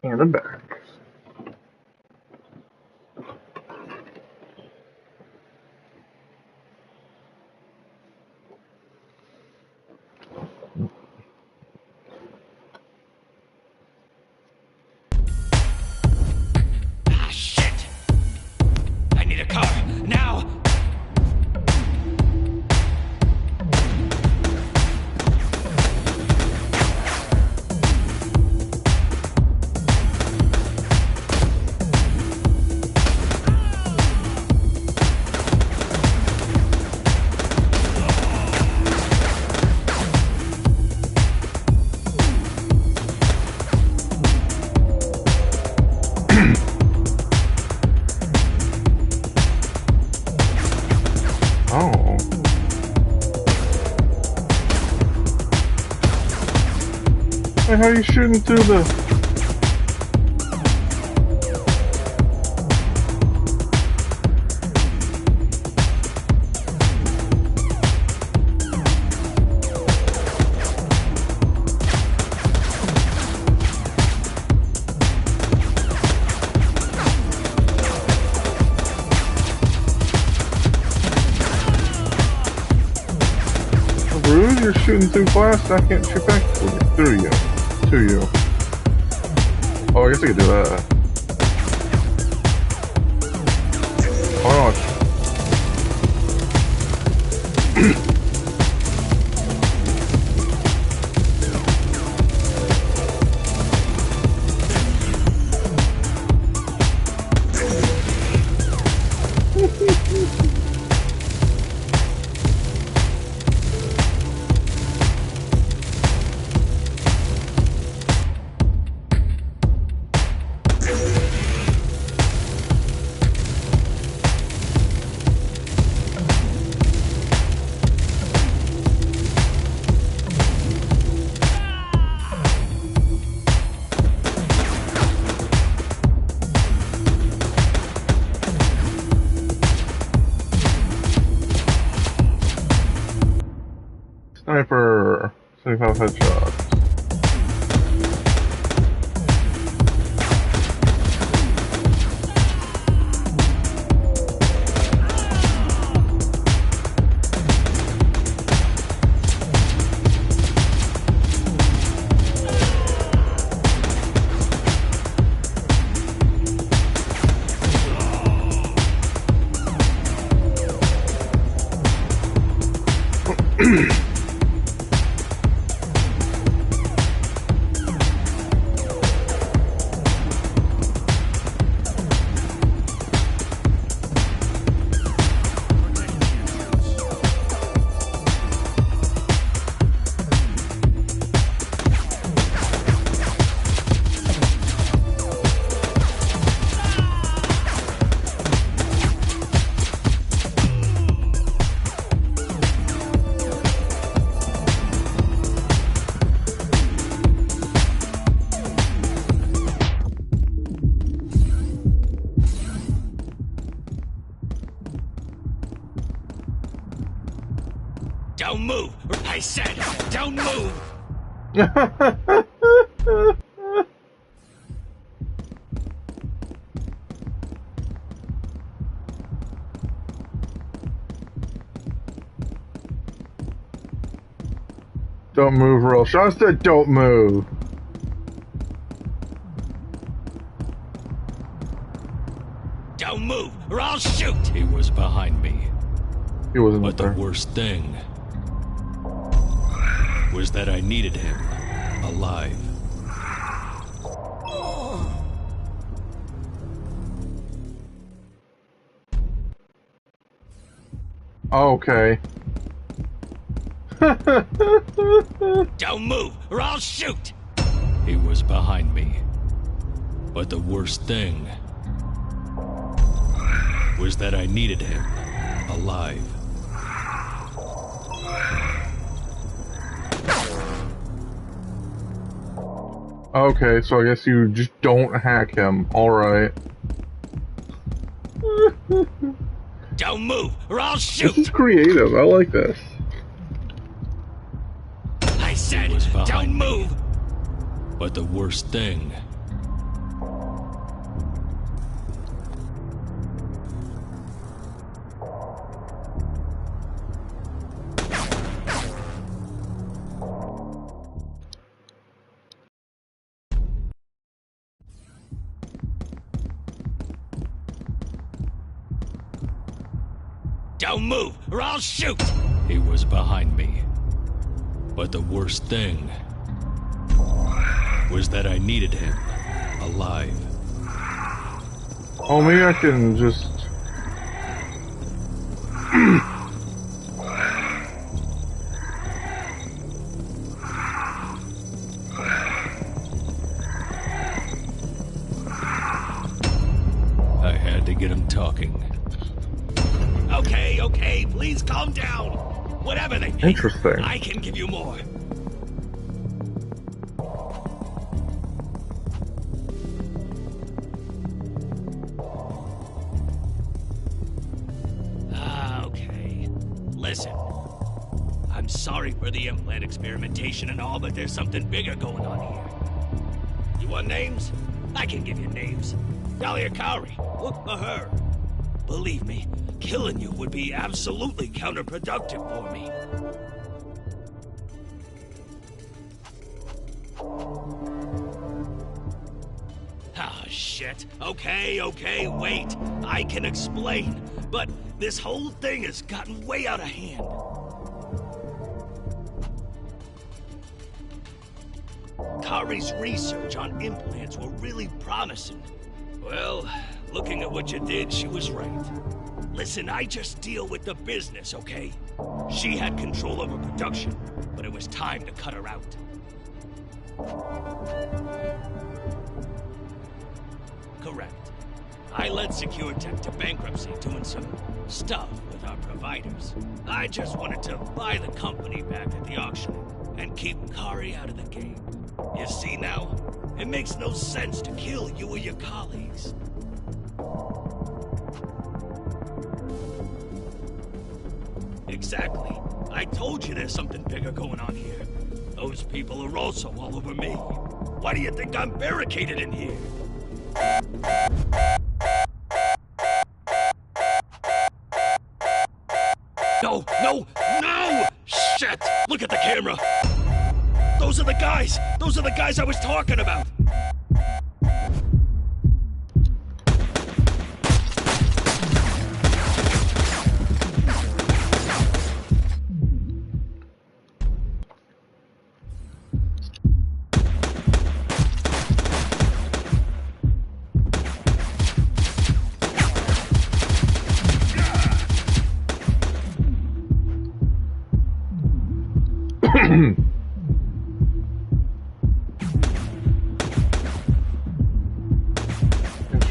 And I'm back. Ah, shit! I need a car, Hey, how are you shooting through the... Rude, you're shooting through glass, I can't shoot back through you. To you. Oh, I guess I could do that. Oh Sniper, 75 headshots. Don't move! I said, don't move! Don't move, real. Sean said don't move. Don't move, or I'll shoot! He was behind me. He wasn't But there. the worst thing was that I needed him alive. Okay. Don't move, or I'll shoot! He was behind me. But the worst thing was that I needed him alive. Okay, so I guess you just don't hack him. Alright. Don't move, or I'll This shoot! is creative. I like this. I said, was behind don't me. move! But the worst thing Don't move, or I'll shoot! he was behind me. But the worst thing was that I needed him alive. Oh, maybe I can just... I had to get him talking. Okay, okay, please calm down. Whatever they think, Interesting. I can give you more. sorry for the implant experimentation and all, but there's something bigger going on here. You want names? I can give you names. Dahlia Cowrie, look for her. Believe me, killing you would be absolutely counterproductive for me. Ah, shit. Okay, wait. I can explain. But this whole thing has gotten way out of hand. Kari's research on implants were really promising. Well, looking at what you did, she was right. Listen, I just deal with the business, okay? She had control over production, but it was time to cut her out. Correct. I led SecureTech to bankruptcy doing some stuff with our providers. I just wanted to buy the company back at the auction and keep Kari out of the game. You see now? It makes no sense to kill you or your colleagues. Exactly. I told you there's something bigger going on here. Those people are also all over me. Why do you think I'm barricaded in here? No! Shit! Look at the camera! Those are the guys! Those are the guys I was talking about!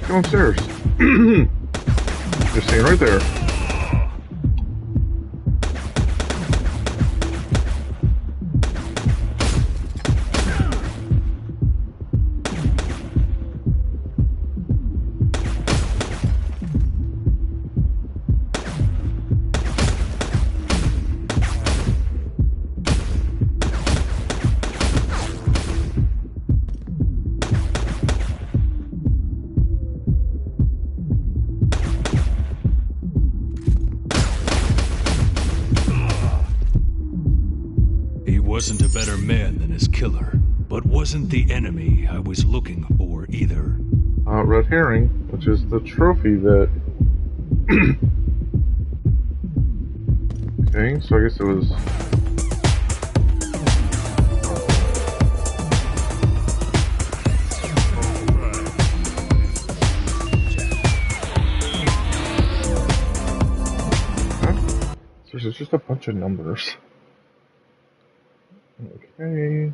Downstairs. Just staying right there. Wasn't a better man than his killer, but wasn't the enemy I was looking for either. Red herring, which is the trophy that... Okay, so I guess it was... Huh? So there's just a bunch of numbers. Okay.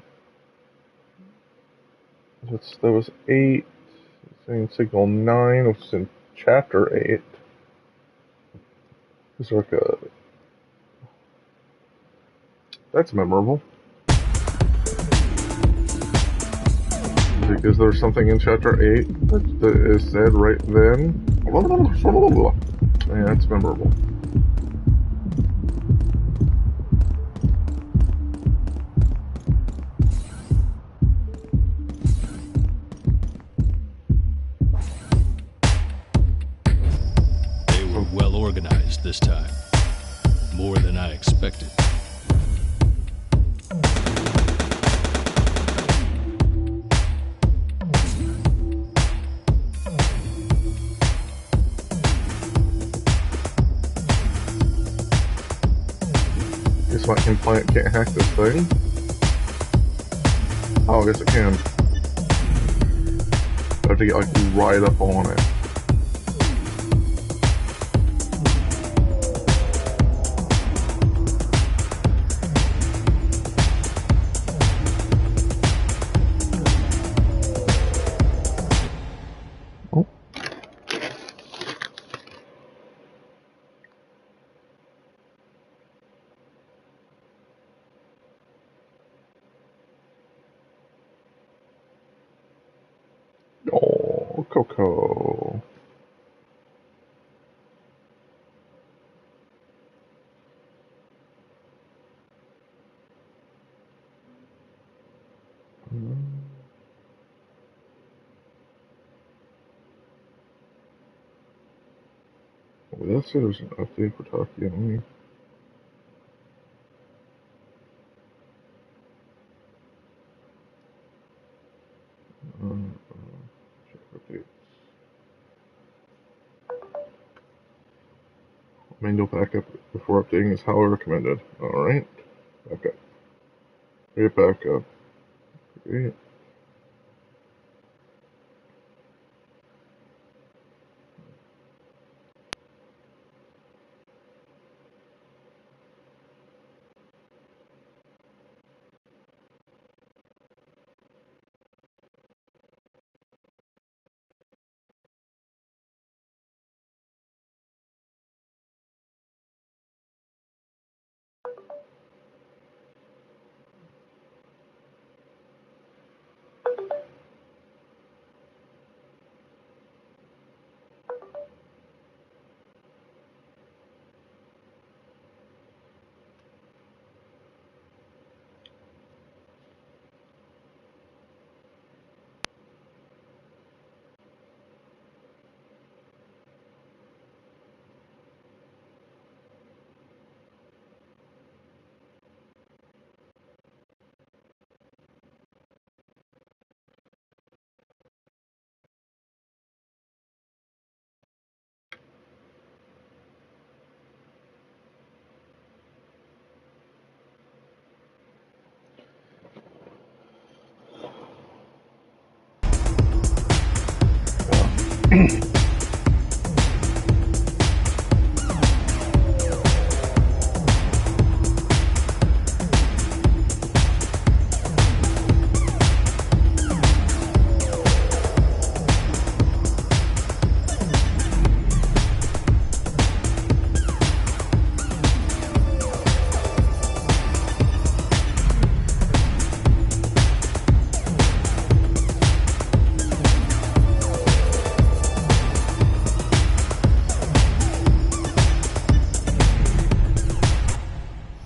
That was 8. Saying signal 9, which is in chapter 8. It's like a... That's memorable. Is there something in chapter 8 that is said right then? Yeah, that's memorable. Well organized this time. More than I expected. Guess my implant can't hack this thing. Oh, I guess it can. I have to get like right up on it. Oh, Coco. Wait, let's say there's an update for Tokyo only. Check updates. Manual backup before updating is highly recommended. Alright. Backup. Create backup. Create.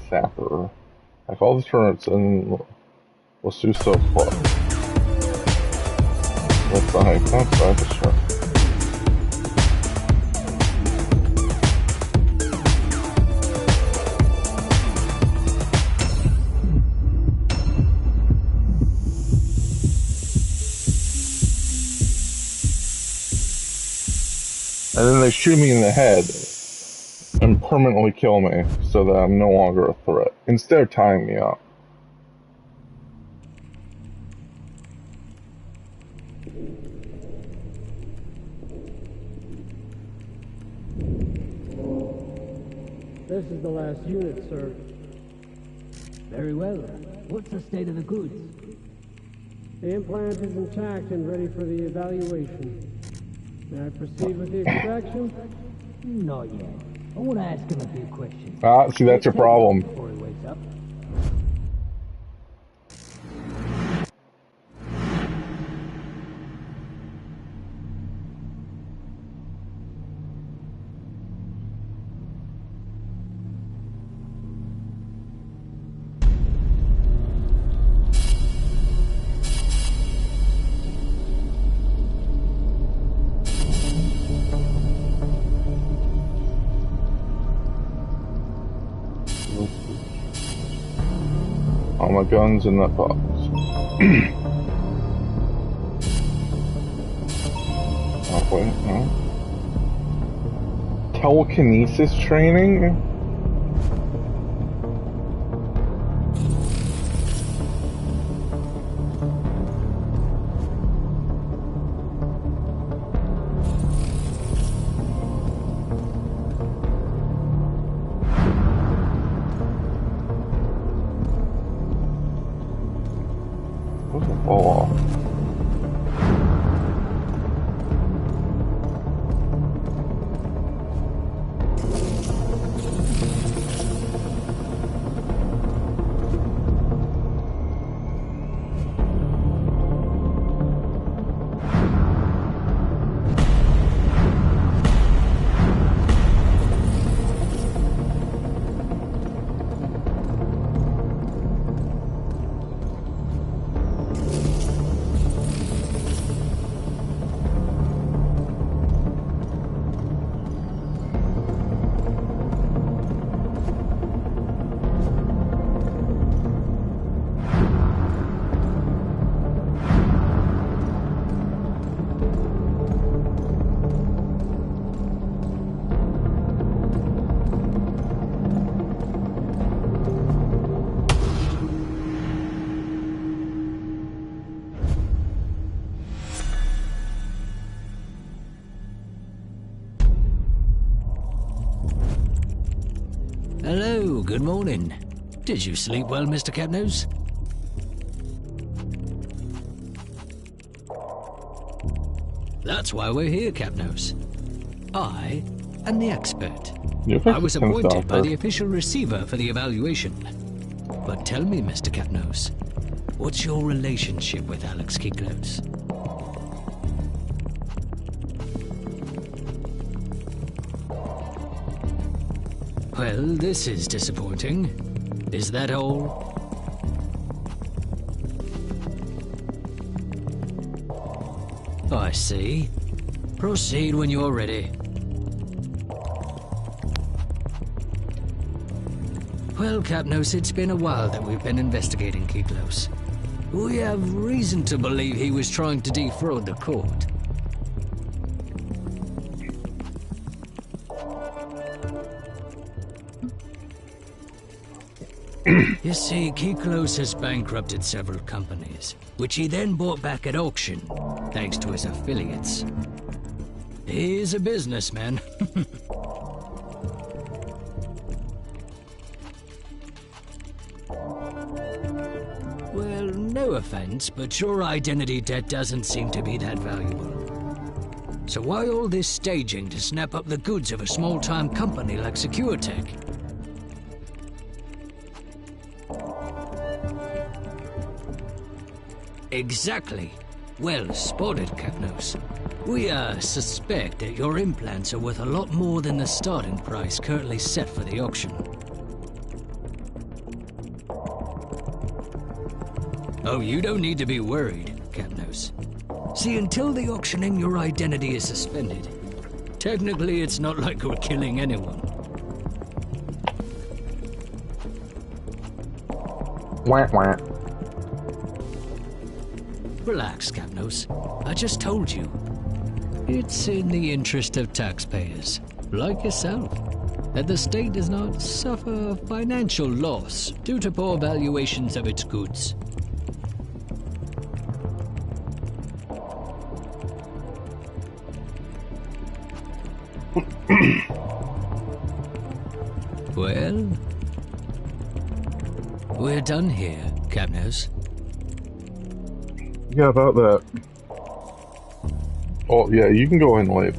Sapper. Like all the turrets in Wasuso Plus. That's the high outside the ship. And then they shoot me in the head and permanently kill me so that I'm no longer a threat, instead of tying me up. This is the last unit, sir. Very well. What's the state of the goods? The implant is intact and ready for the evaluation. May I proceed with the extraction? Not yet. I want to ask him a few questions. Ah, see, that's your problem. Before he wakes up. All my guns in that box. Oh, wait, no. Telekinesis training? What's a ball? Hello, good morning. Did you sleep well, Mr. Capnose? That's why we're here, Capnose. I am the expert. I was appointed by the official receiver for the evaluation. But tell me, Mr. Capnose, what's your relationship with Alex Kiklos? Well, this is disappointing. Is that all? I see. Proceed when you're ready. Well, Capnose, it's been a while that we've been investigating Kiklos. We have reason to believe he was trying to defraud the court. You see, Kiklos has bankrupted several companies, which he then bought back at auction, thanks to his affiliates. He's a businessman. Well, no offense, but your identity debt doesn't seem to be that valuable. So why all this staging to snap up the goods of a small-time company like SecureTech? Exactly. Well spotted, Capnose. We, suspect that your implants are worth a lot more than the starting price currently set for the auction. Oh, you don't need to be worried, Capnose. See, until the auctioning, your identity is suspended. Technically, it's not like we're killing anyone. Wah, wah. Relax, Capnose. I just told you. It's in the interest of taxpayers, like yourself, that the state does not suffer financial loss due to poor valuations of its goods. Well, we're done here, Capnose. Yeah, about that. Oh, yeah, you can go ahead and leave.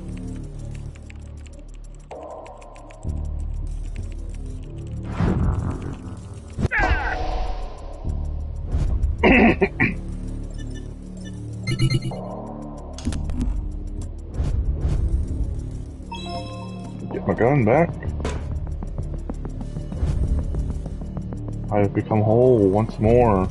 Get my gun back. I have become whole once more.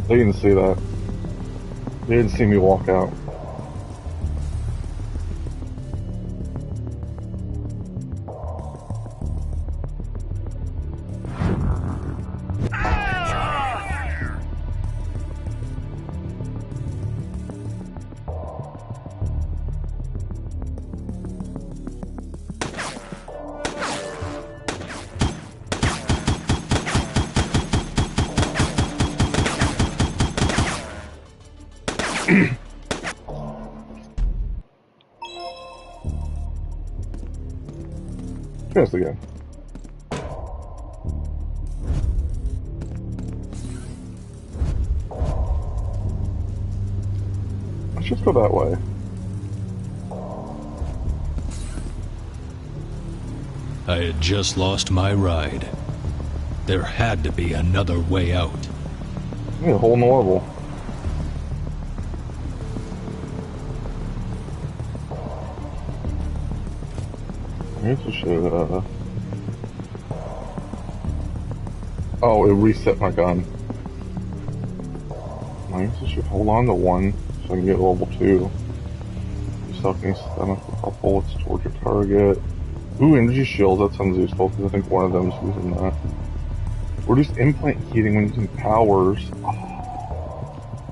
They didn't see that. They didn't see me walk out. Yes, again. Let's just go that way. I had just lost my ride. There had to be another way out. Yeah, a whole new level. I guess I should, Oh, it reset my gun. I guess I should hold on to one so I can get level 2. You suck any stomach with bullets towards your target. Ooh, energy shields, that sounds useful because I think one of them is using that. Reduce implant heating when using powers.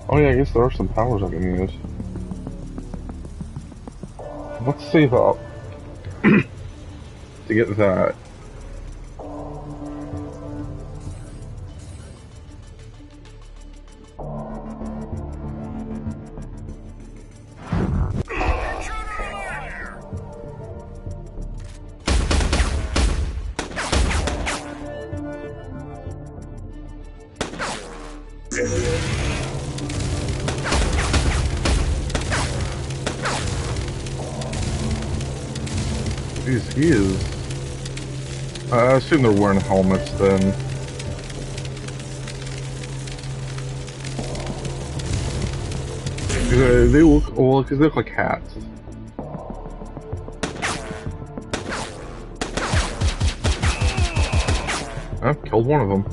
Oh yeah, I guess there are some powers I can use. Let's save up to get that. Jeez, he is... I assume they're wearing helmets then. They look... Well, because they look like hats. I killed one of them.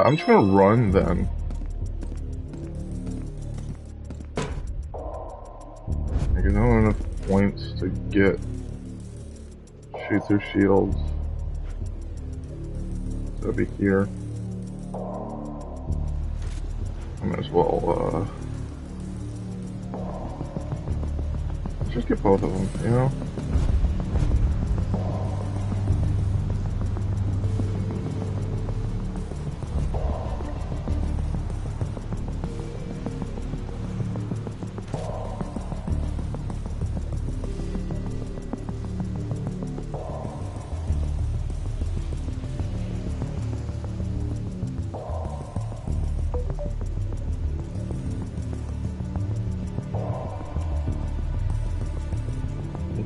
I'm just gonna run then. I don't have enough points to get shoot through shields. That'll be here. I might as well, let's just get both of them, you know?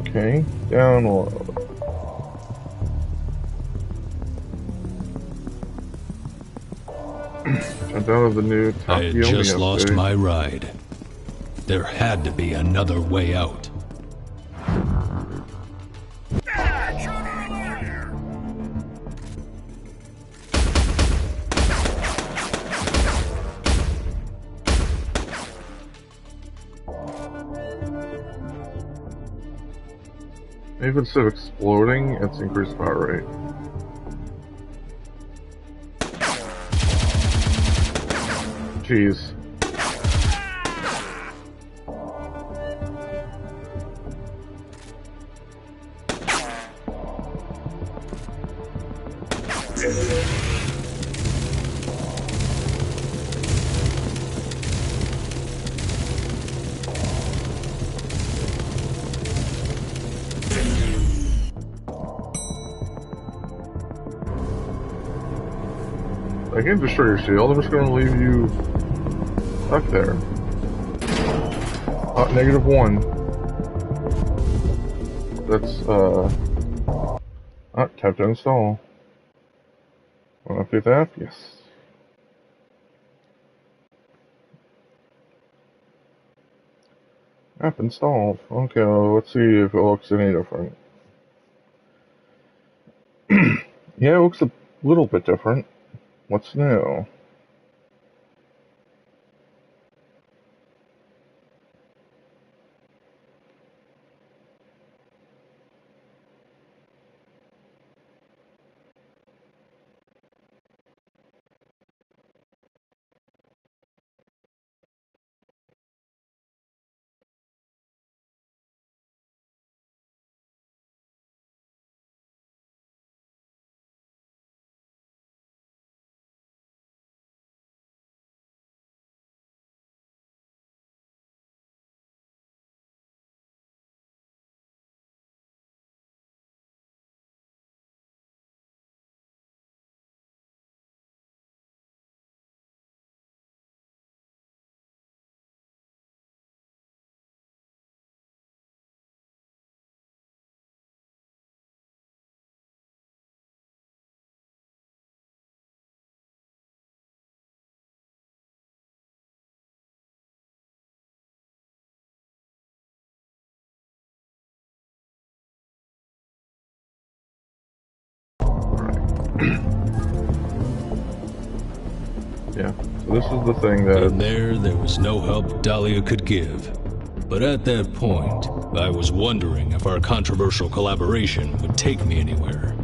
Okay, down low. Jumped out of the new top I had just lost my ride. There had to be another way out. Maybe instead of exploding, it's increased fire rate. Jeez. I can't destroy your shield, I'm just gonna leave you stuck there. -1. That's, tap to install. Wanna update that? Yes. App installed. Okay, well, let's see if it looks any different. Yeah, it looks a little bit different. What's new? Yeah, so this is the thing that... And there was no help Dahlia could give. But at that point, I was wondering if our controversial collaboration would take me anywhere.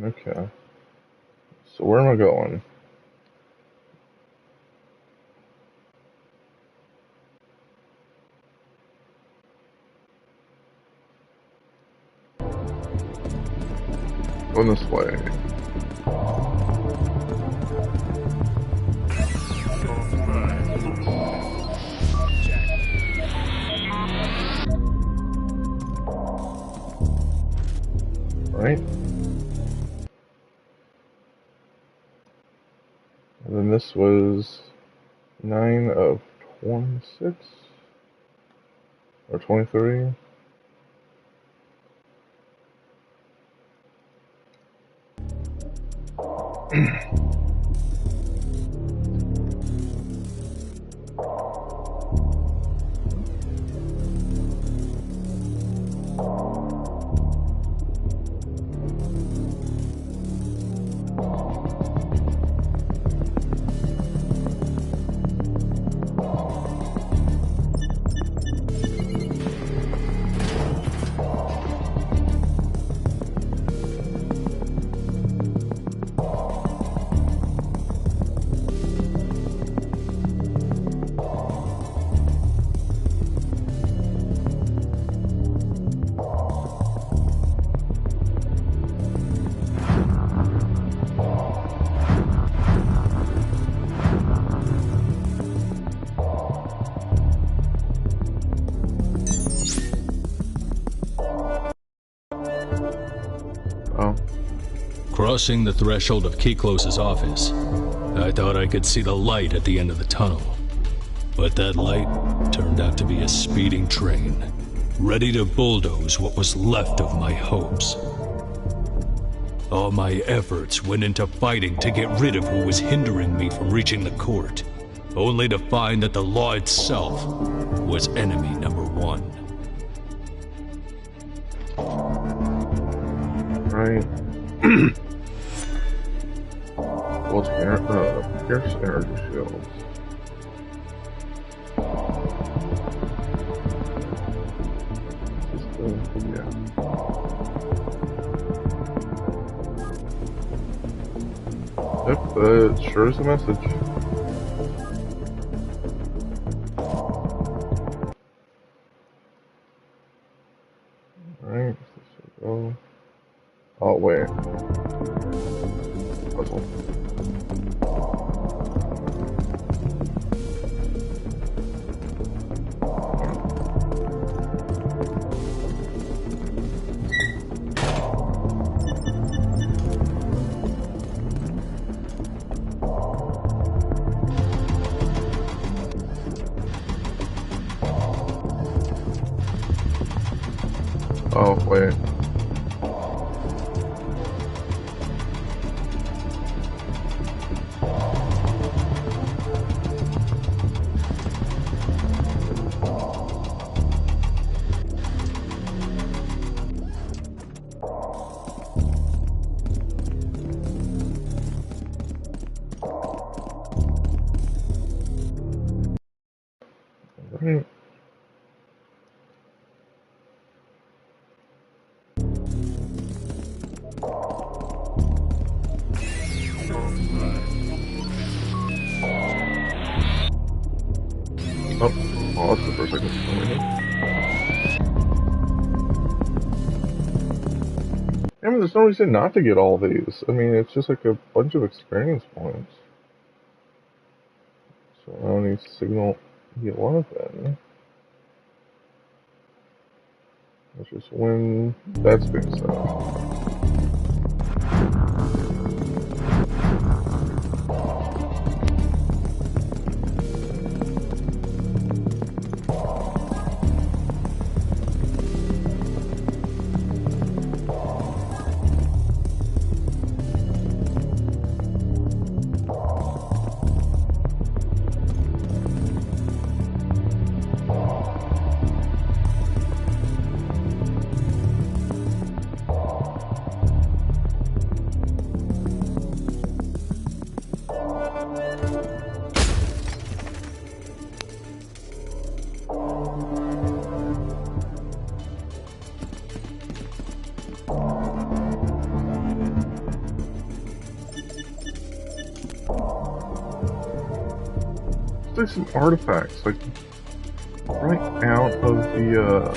Okay. So where am I going? Going this way. Right? And then this was 9 of 26? Or 23? Crossing the threshold of Foreclosed's office, I thought I could see the light at the end of the tunnel. But that light turned out to be a speeding train, ready to bulldoze what was left of my hopes. All my efforts went into fighting to get rid of who was hindering me from reaching the court, only to find that the law itself was enemy number one. Right. Well, Pierce energy shields. Yeah. Yep, that sure is a message. Alright, so go. Oh, wait. Puzzle. Oh, wait. Right. Oh, that's the first I can see. I mean, there's no reason not to get all these. I mean, it's just like a bunch of experience points. So I only signal get one of them. Which is when that's being set up. There's some artifacts, like, right out of the,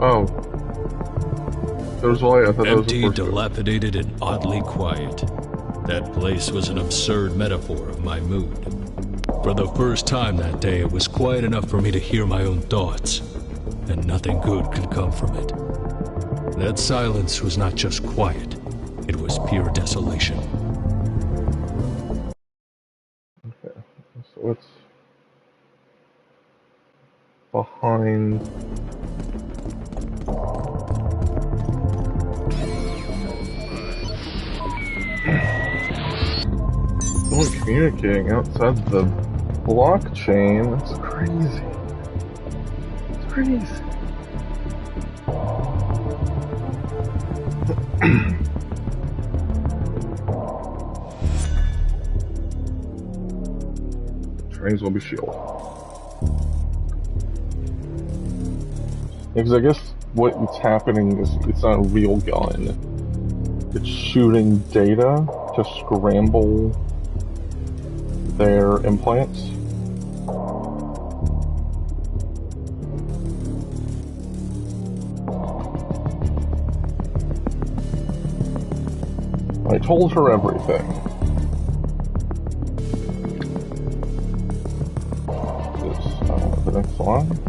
Oh. There's why I thought that was the Empty, first dilapidated, and oddly quiet. That place was an absurd metaphor of my mood. For the first time that day, it was quiet enough for me to hear my own thoughts, and nothing good could come from it. That silence was not just quiet, it was pure desolation. Okay, so it's behind. Someone communicating outside the blockchain. That's crazy. It's crazy. Trains will be shielded. Because I guess what's happening is it's not a real gun. It's shooting data to scramble their implants. I told her everything. This the next one.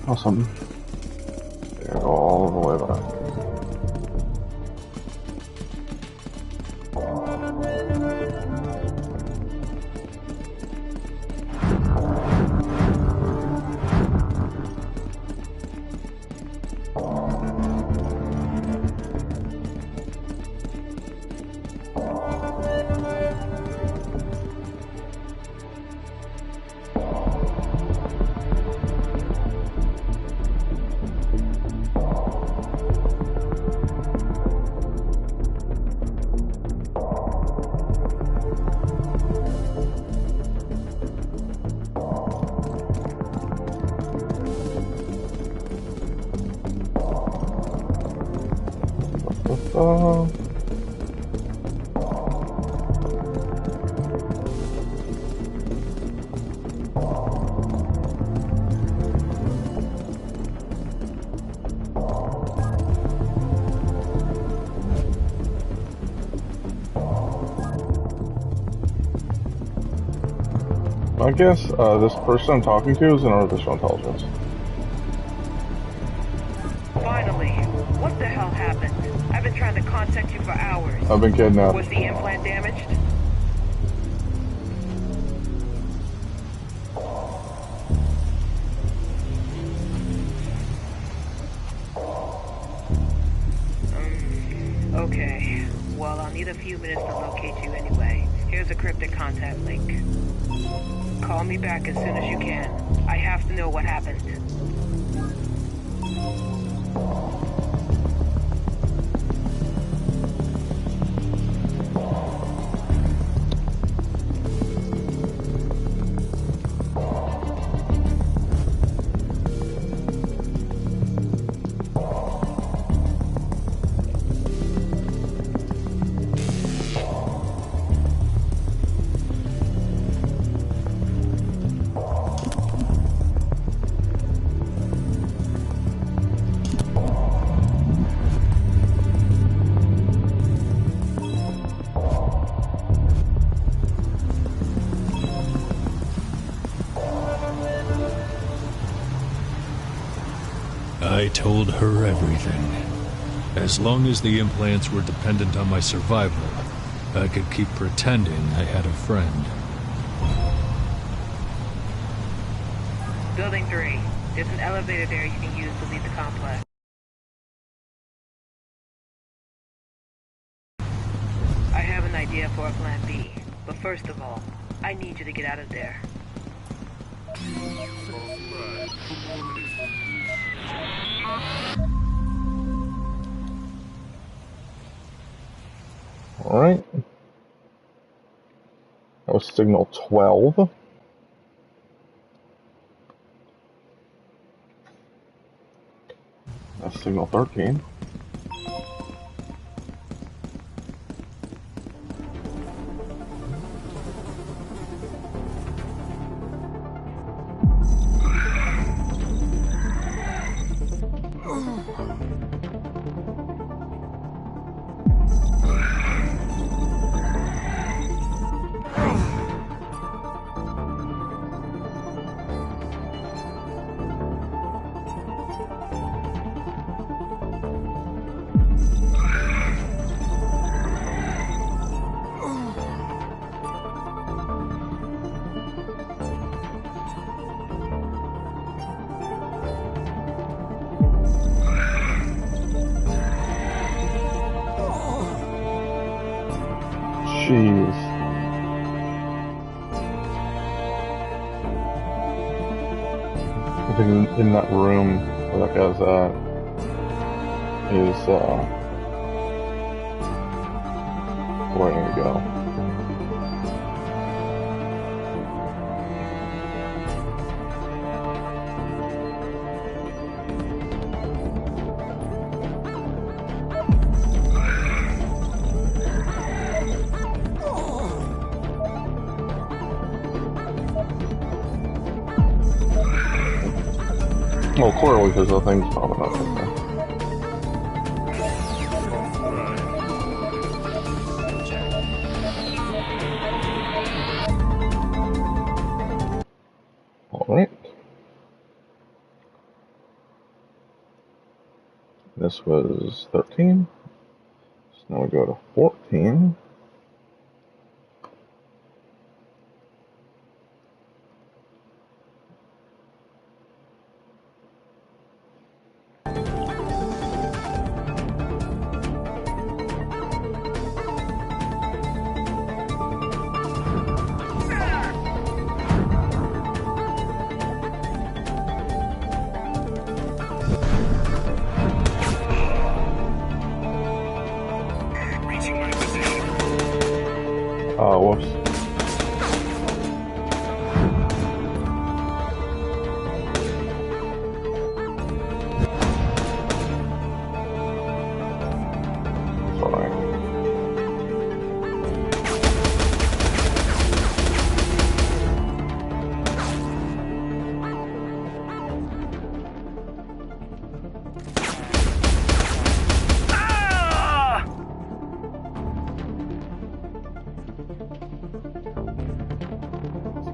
Awesome. Yeah, go all the way back. I guess this person I'm talking to is an artificial intelligence. Finally, what the hell happened? I've been trying to contact you for hours. I've been kidnapped. Was the implant damaged? Okay. Well, I'll need a few minutes to locate you anyway. Here's a cryptic contact link. Call me back as soon as you can. I have to know what happened. I told her everything. As long as the implants were dependent on my survival, I could keep pretending I had a friend. Building 3. There's an elevator there you can use to leave the complex. I have an idea for a plan B, but first of all, I need you to get out of there. Alright. That was signal 12. That's signal 13. Jeez. I think in that room where that guy's at is where I need to go. Well, clearly because the thing's popping up in there. Alright. This was 13. So now we go to 14. Whoops.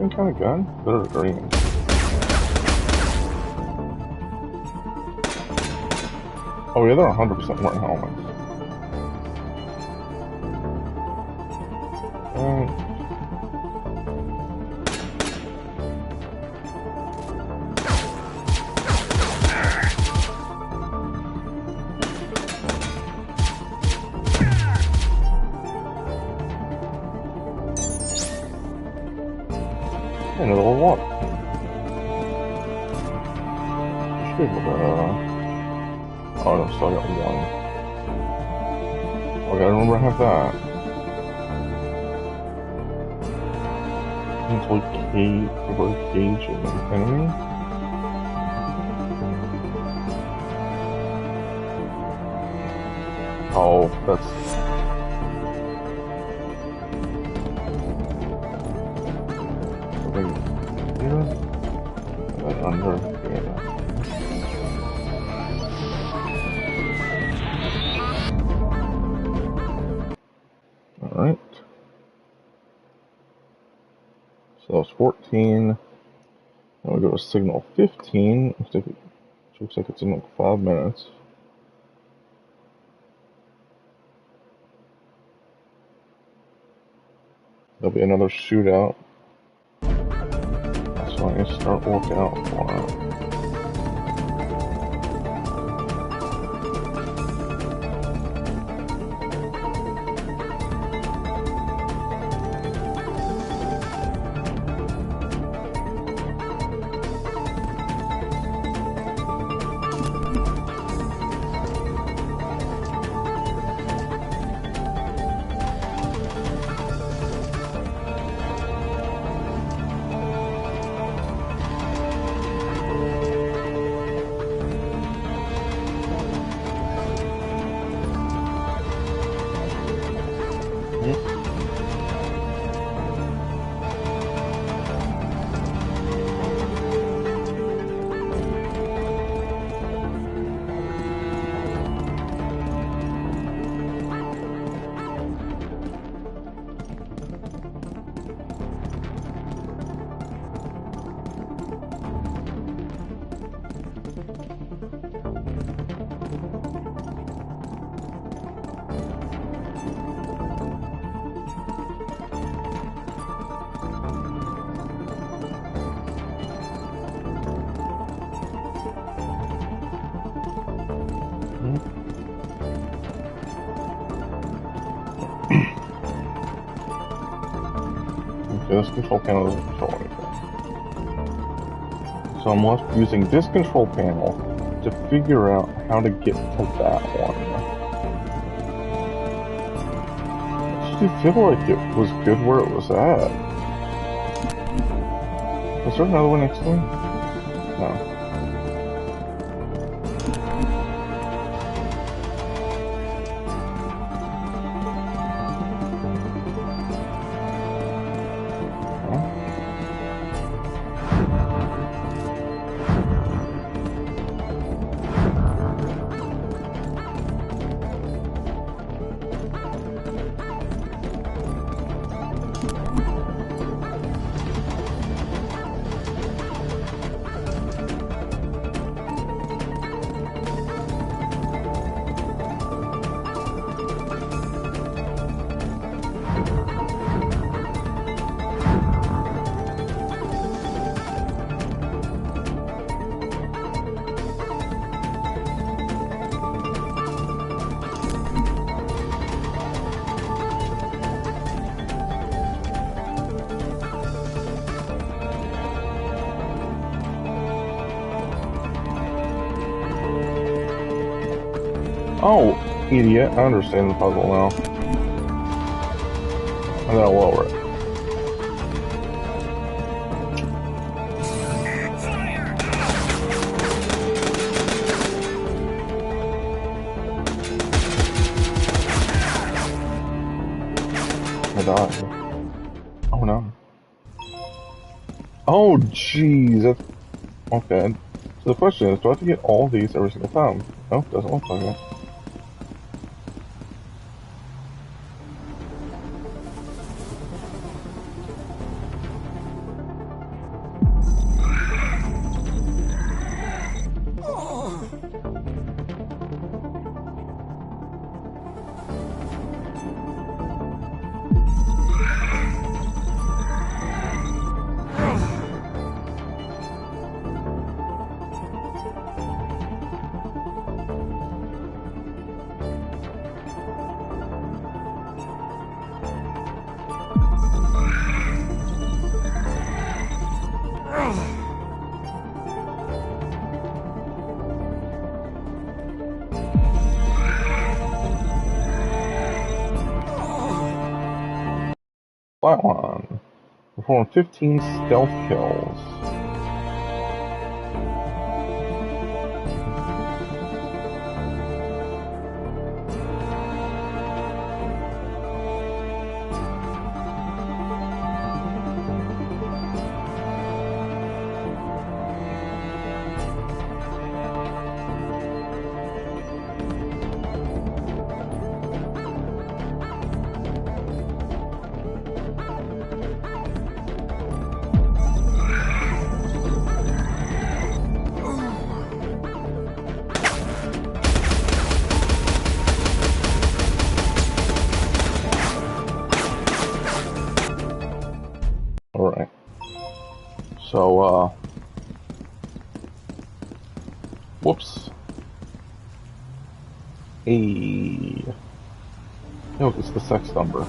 any kind of gun? They're green. Oh yeah, they're 100% wearing helmets. Another level up. Should be able to, oh no, still got one. I gotta remember I have that. Until cage an enemy. Oh, that's... Under here. Alright. So that was 14. Now we go to signal 15. Looks like it's in like 5 minutes. There'll be another shootout. So I need to start working out for it. This control panel doesn't control anything. So I'm left using this control panel to figure out how to get to that one. I just feel like it was good where it was at. Is there another one next to me? No. Oh, idiot. I understand the puzzle now. I'm gonna lower it. I died. Oh no. Oh jeez, that's... Okay. So the question is, do I have to get all these every single time? Nope, doesn't look like it. Flatline. Perform 15 stealth kills. Alright. So, whoops. Hey. No, it's the sex number.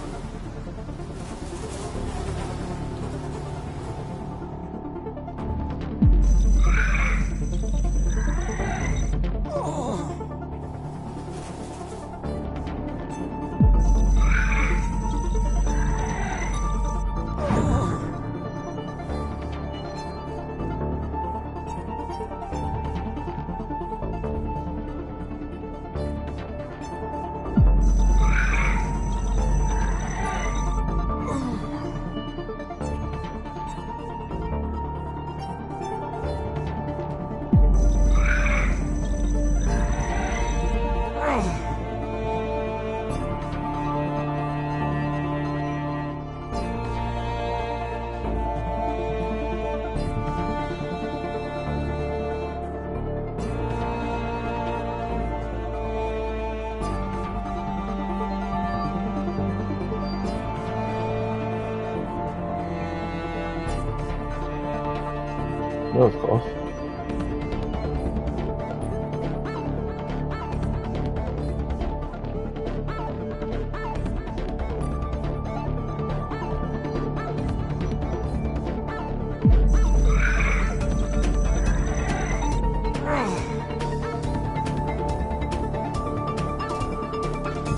That was close.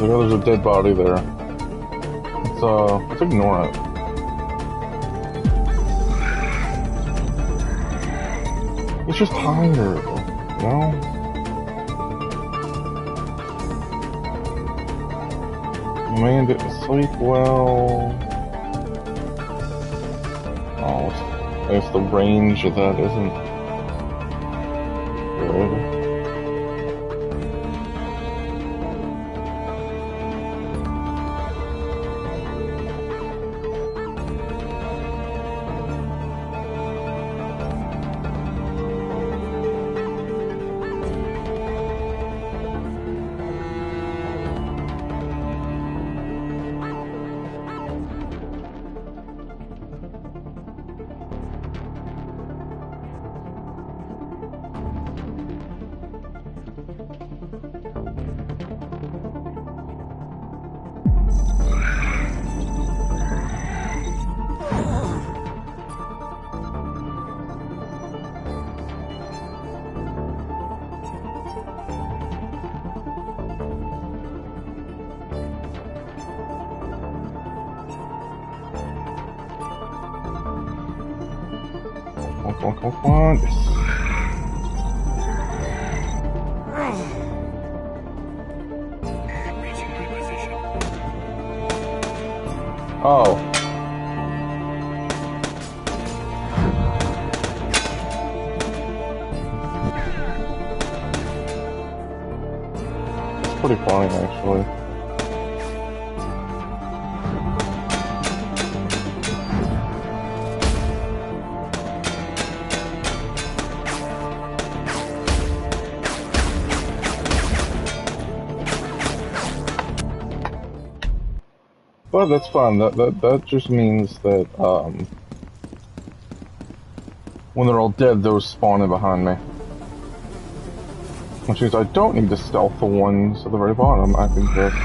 There's a dead body there. Let's ignore it. It's just tired, you know? Man didn't sleep well. Oh, I guess the range of that isn't good. Come on. Oh. It's pretty funny, actually. But that's fine. That just means that when they're all dead, those spawn in behind me. Which means I don't need to stealth the ones at the very bottom. I can just...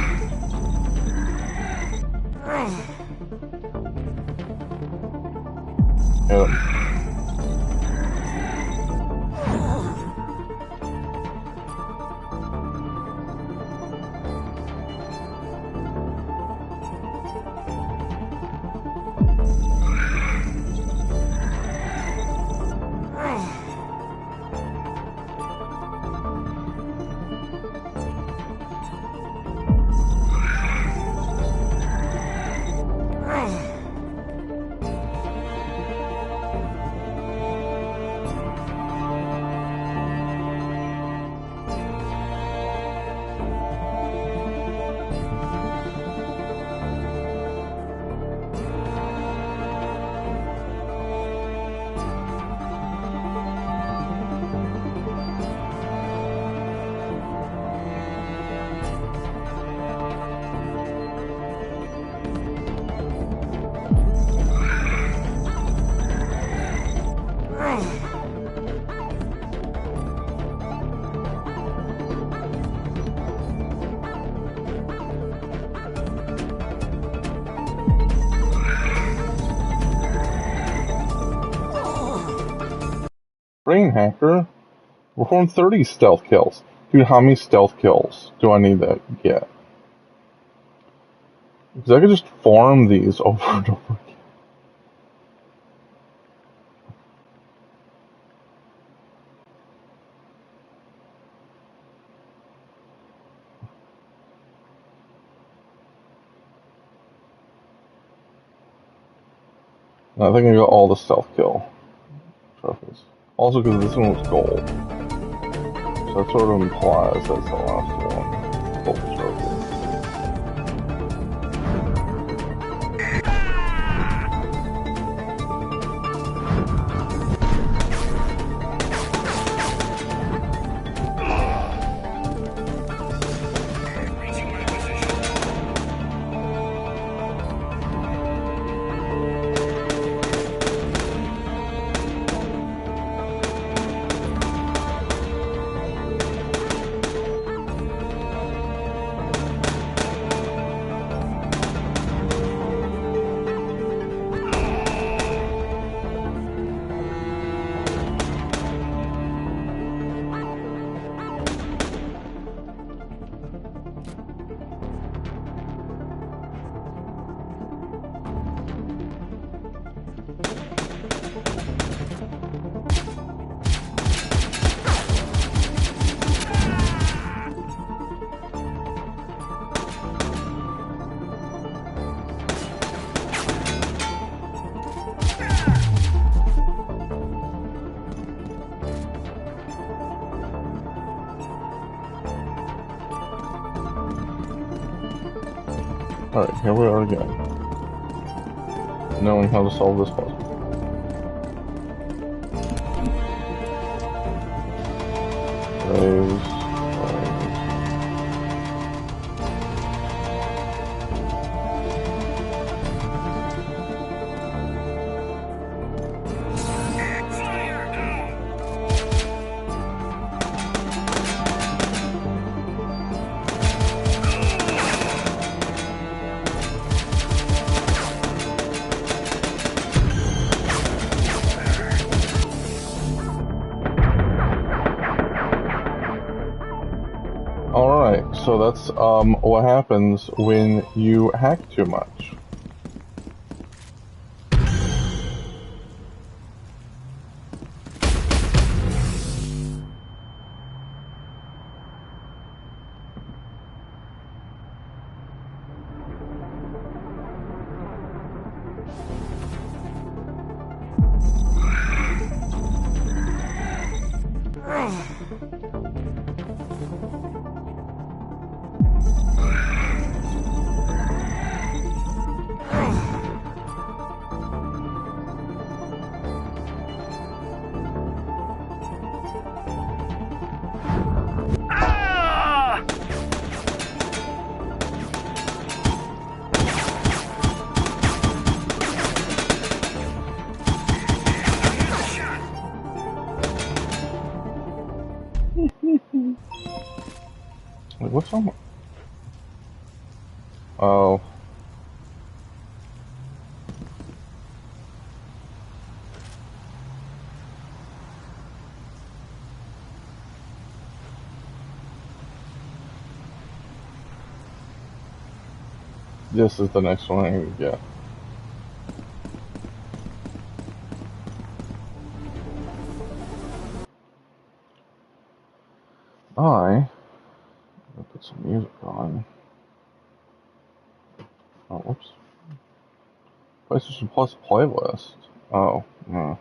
Yep. brain hacker. Perform 30 stealth kills. Dude, how many stealth kills do I need to get? Because I could just farm these over and over again. I think I got all the stealth kill trophies. Also because this one was gold. So that sort of implies that's the last one. Gold trophy. Alright, here we are again. Knowing how to solve this puzzle. Raise. Alright, so that's what happens when you hack too much. Wait, what's on? Oh. This is the next one I need to get. I'll put some music on. Oh, whoops. PlayStation Plus playlist. Oh, no.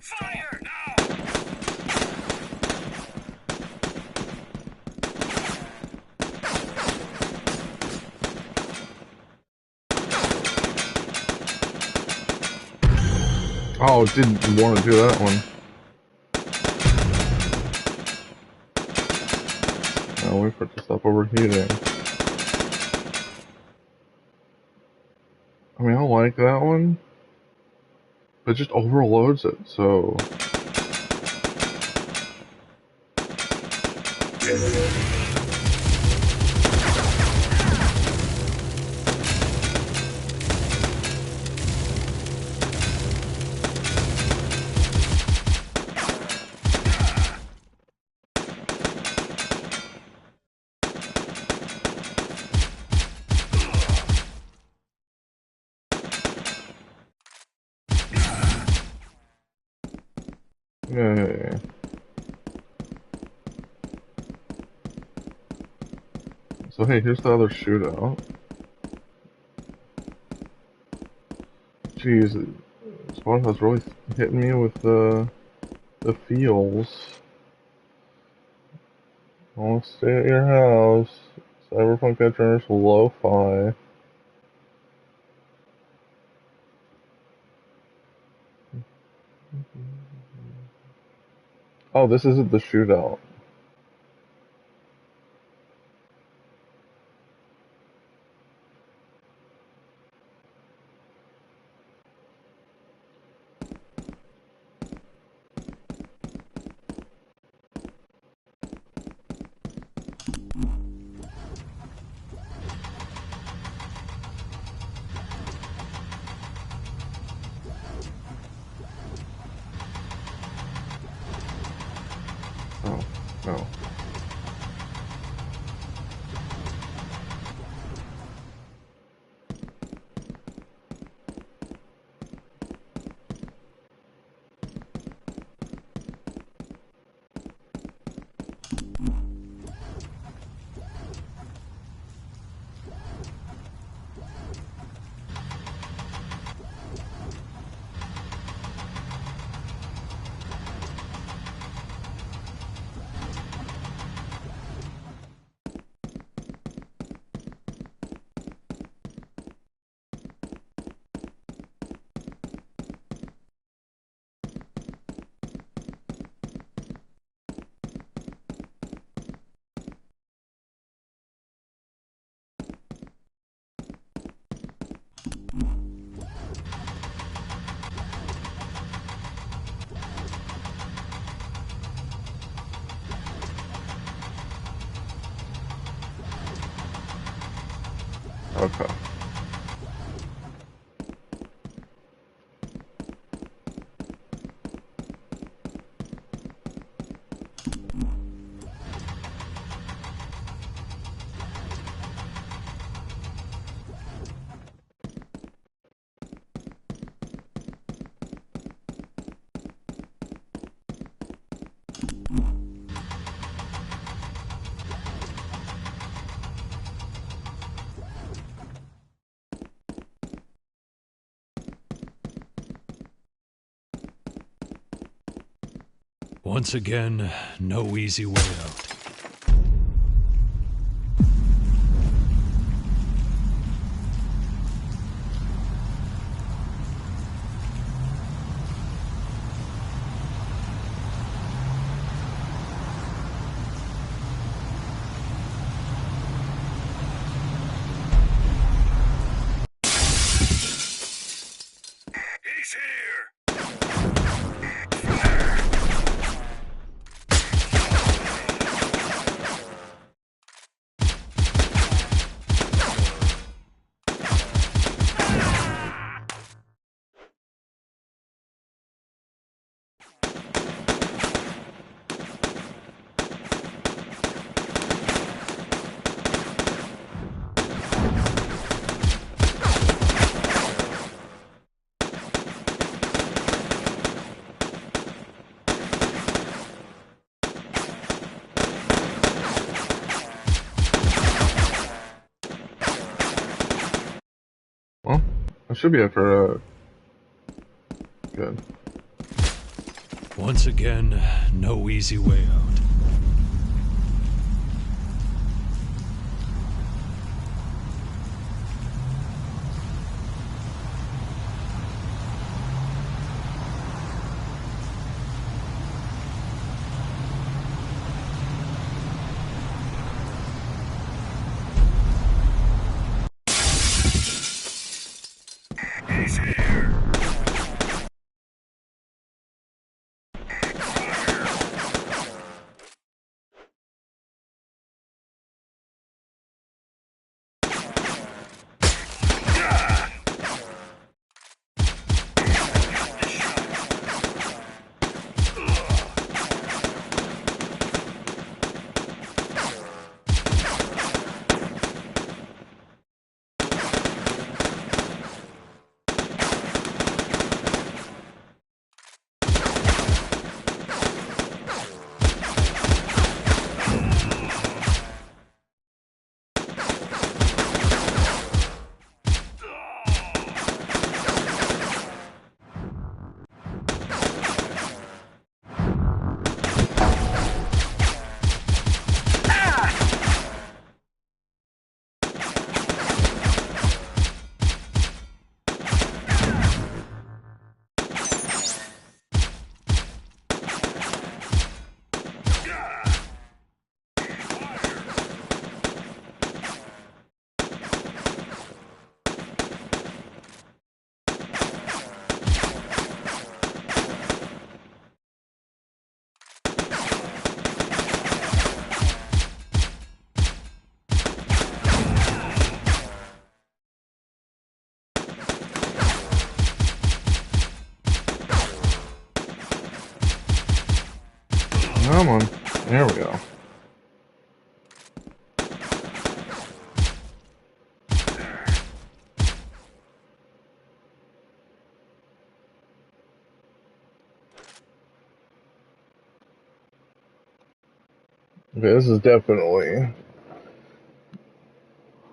Fire now! Oh, didn't want to do that one. I'll wait for it to stop overheating. I mean, I like that one, but it just overloads it, so... Yeah. So hey, here's the other shootout. Jeez, Spotlight's really hitting me with the feels. Don't stay at your house. Cyberpunk Edgerunners Lo-Fi. Oh, this isn't the shootout. Oh, no. Okay. Once again, no easy way out. I should be after good. Once again, no easy way out. Come on. There we go. Okay, this is definitely,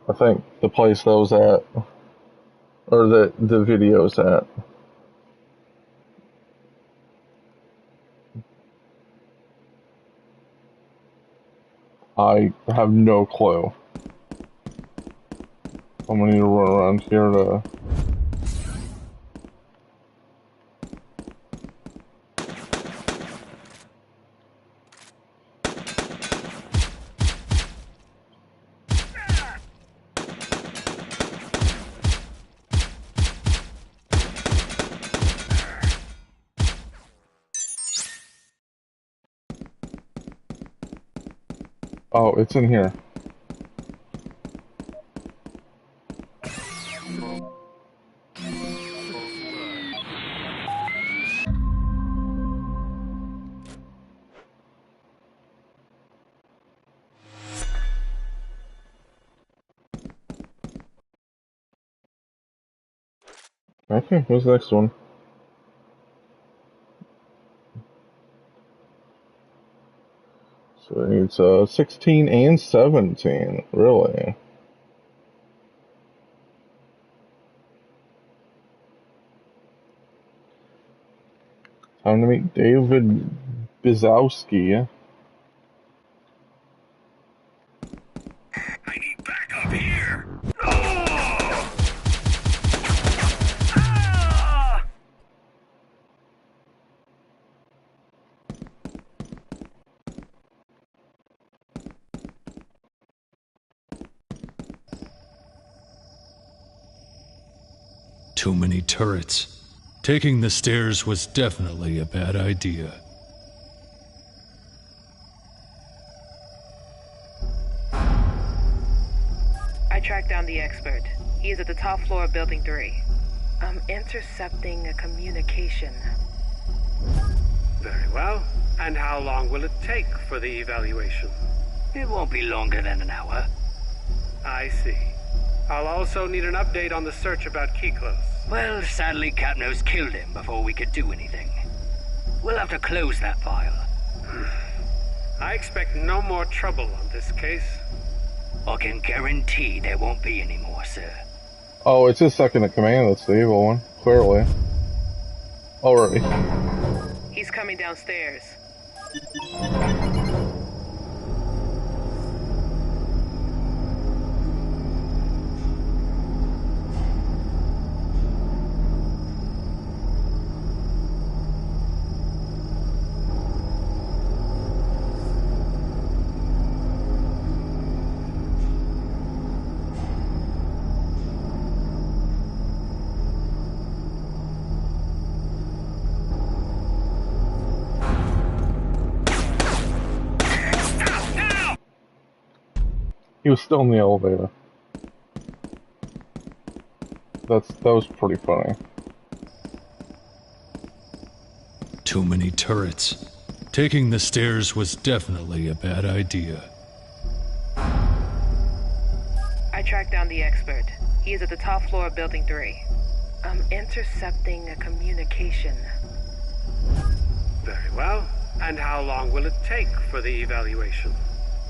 I think, the place that was at, or that the video's at. I have no clue. I'm gonna need to run around here to... Oh, it's in here. Okay, what's the next one? So it needs 16 and 17, really. Time to meet David Bizowski. I need backup here! Oh! Ah! Too many turrets. Taking the stairs was definitely a bad idea. I tracked down the expert. He is at the top floor of Building 3. I'm intercepting a communication. Very well. And how long will it take for the evaluation? It won't be longer than an hour. I see. I'll also need an update on the search about Foreclosed. Well, sadly, Capnos killed him before we could do anything. We'll have to close that file. I expect no more trouble on this case. I can guarantee there won't be any more, sir. Oh, it's his second in command that's the evil one, clearly. Already. He's coming downstairs. He was still in the elevator. That was pretty funny. Too many turrets. Taking the stairs was definitely a bad idea. I tracked down the expert. He is at the top floor of Building 3. I'm intercepting a communication. Very well. And how long will it take for the evaluation?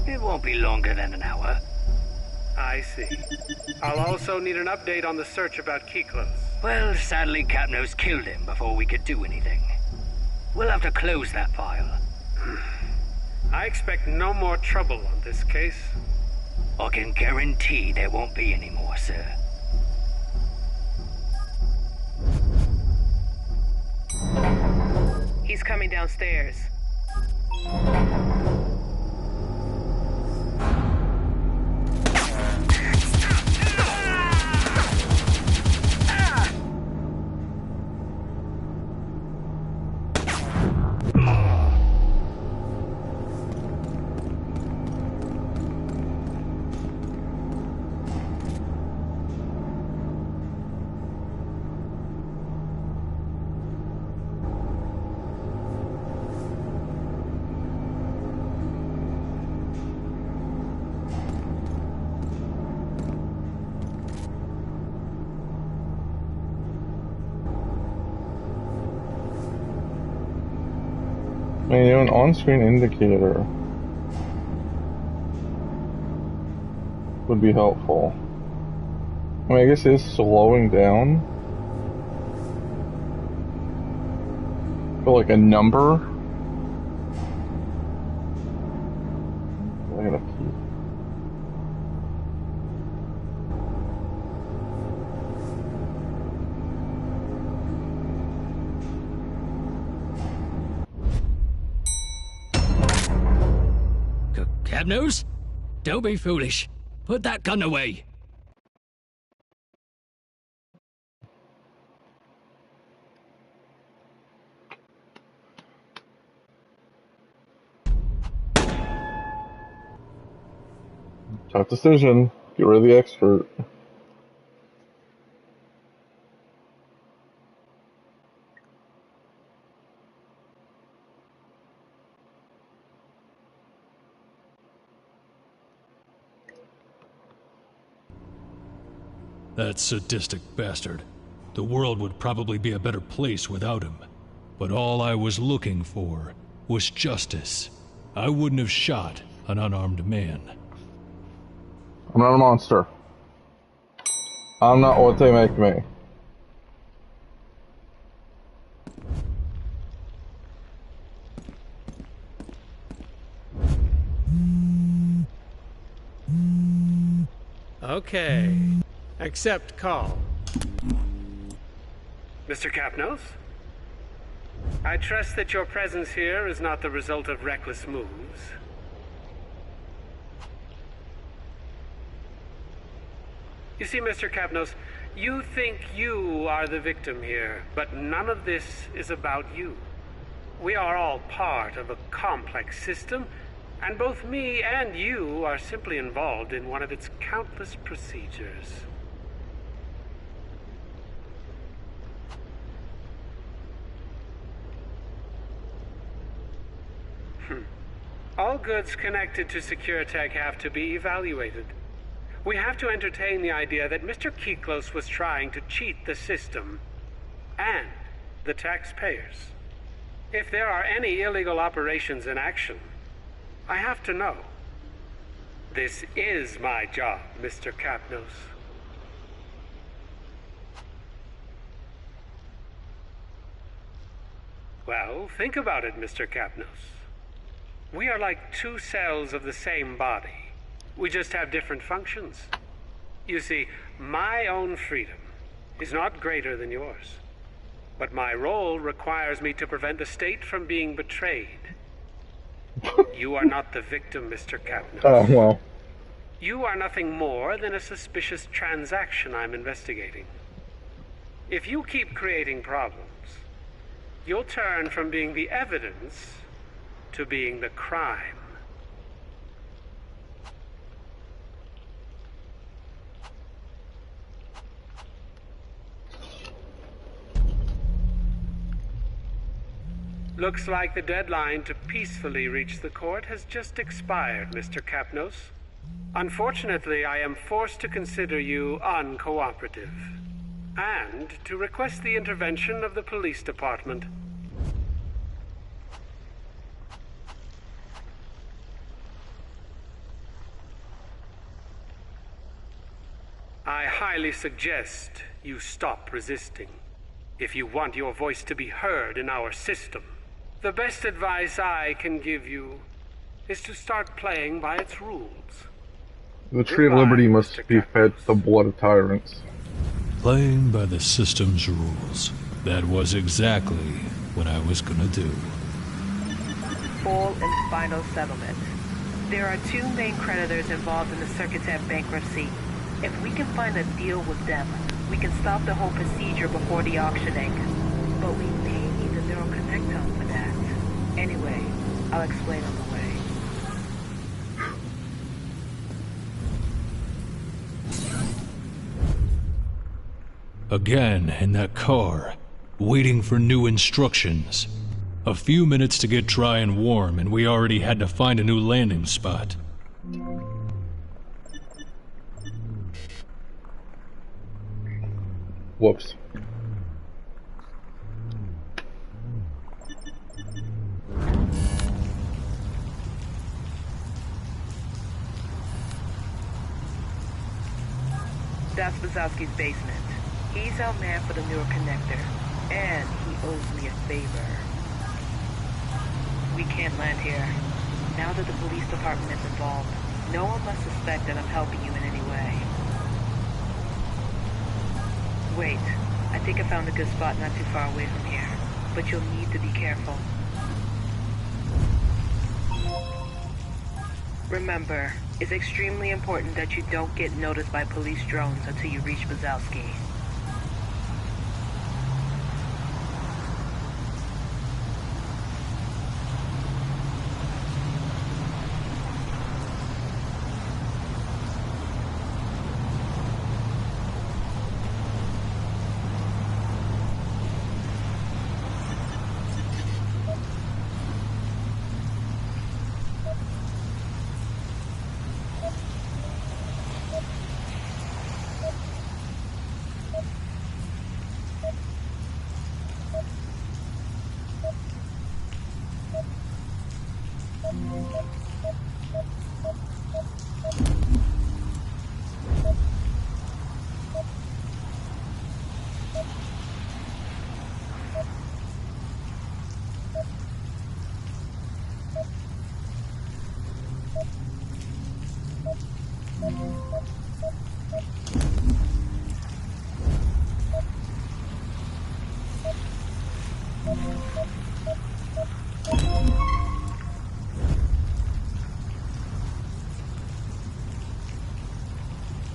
It won't be longer than an hour. I see. I'll also need an update on the search about Foreclosed. Well, sadly, Capnos killed him before we could do anything. We'll have to close that file. I expect no more trouble on this case. I can guarantee there won't be any more, sir. He's coming downstairs. I mean, an on-screen indicator would be helpful. I mean, I guess it is slowing down. For like a number. I gotta keep. Capnos? Don't be foolish. Put that gun away. Tough decision. Get rid of the expert. That sadistic bastard. The world would probably be a better place without him. But all I was looking for was justice. I wouldn't have shot an unarmed man. I'm not a monster. I'm not what they make me. Okay. Accept call. Mr. Capnos? I trust that your presence here is not the result of reckless moves. You see, Mr. Capnos, you think you are the victim here, but none of this is about you. We are all part of a complex system, and both me and you are simply involved in one of its countless procedures. All goods connected to SecureTech have to be evaluated. We have to entertain the idea that Mr. Foreclosed was trying to cheat the system and the taxpayers. If there are any illegal operations in action, I have to know. This is my job, Mr. Capnos. Well, think about it, Mr. Kapnos. We are like two cells of the same body. We just have different functions. You see, my own freedom is not greater than yours. But my role requires me to prevent the state from being betrayed. You are not the victim, Mr. Kapnos. Oh, well. You are nothing more than a suspicious transaction I'm investigating. If you keep creating problems, you'll turn from being the evidence to being the crime. Looks like the deadline to peacefully reach the court has just expired, Mr. Kapnos. Unfortunately, I am forced to consider you uncooperative, and to request the intervention of the police department. I highly suggest you stop resisting, if you want your voice to be heard in our system. The best advice I can give you is to start playing by its rules. The tree of liberty must be fed the blood of tyrants. Playing by the system's rules. That was exactly what I was gonna do. Full and final settlement. There are two main creditors involved in the Circuitech bankruptcy. If we can find a deal with them, we can stop the whole procedure before the auctioning. But we may need the neural connectome for that. Anyway, I'll explain on the way. Again in that car, waiting for new instructions. A few minutes to get dry and warm, and we already had to find a new landing spot. Whoops. That's Wazowski's basement. He's our man for the neural connector, and he owes me a favor. We can't land here. Now that the police department is involved, no one must suspect that I'm helping you in any way. Wait, I think I found a good spot not too far away from here, but you'll need to be careful. Remember, it's extremely important that you don't get noticed by police drones until you reach Wazowski.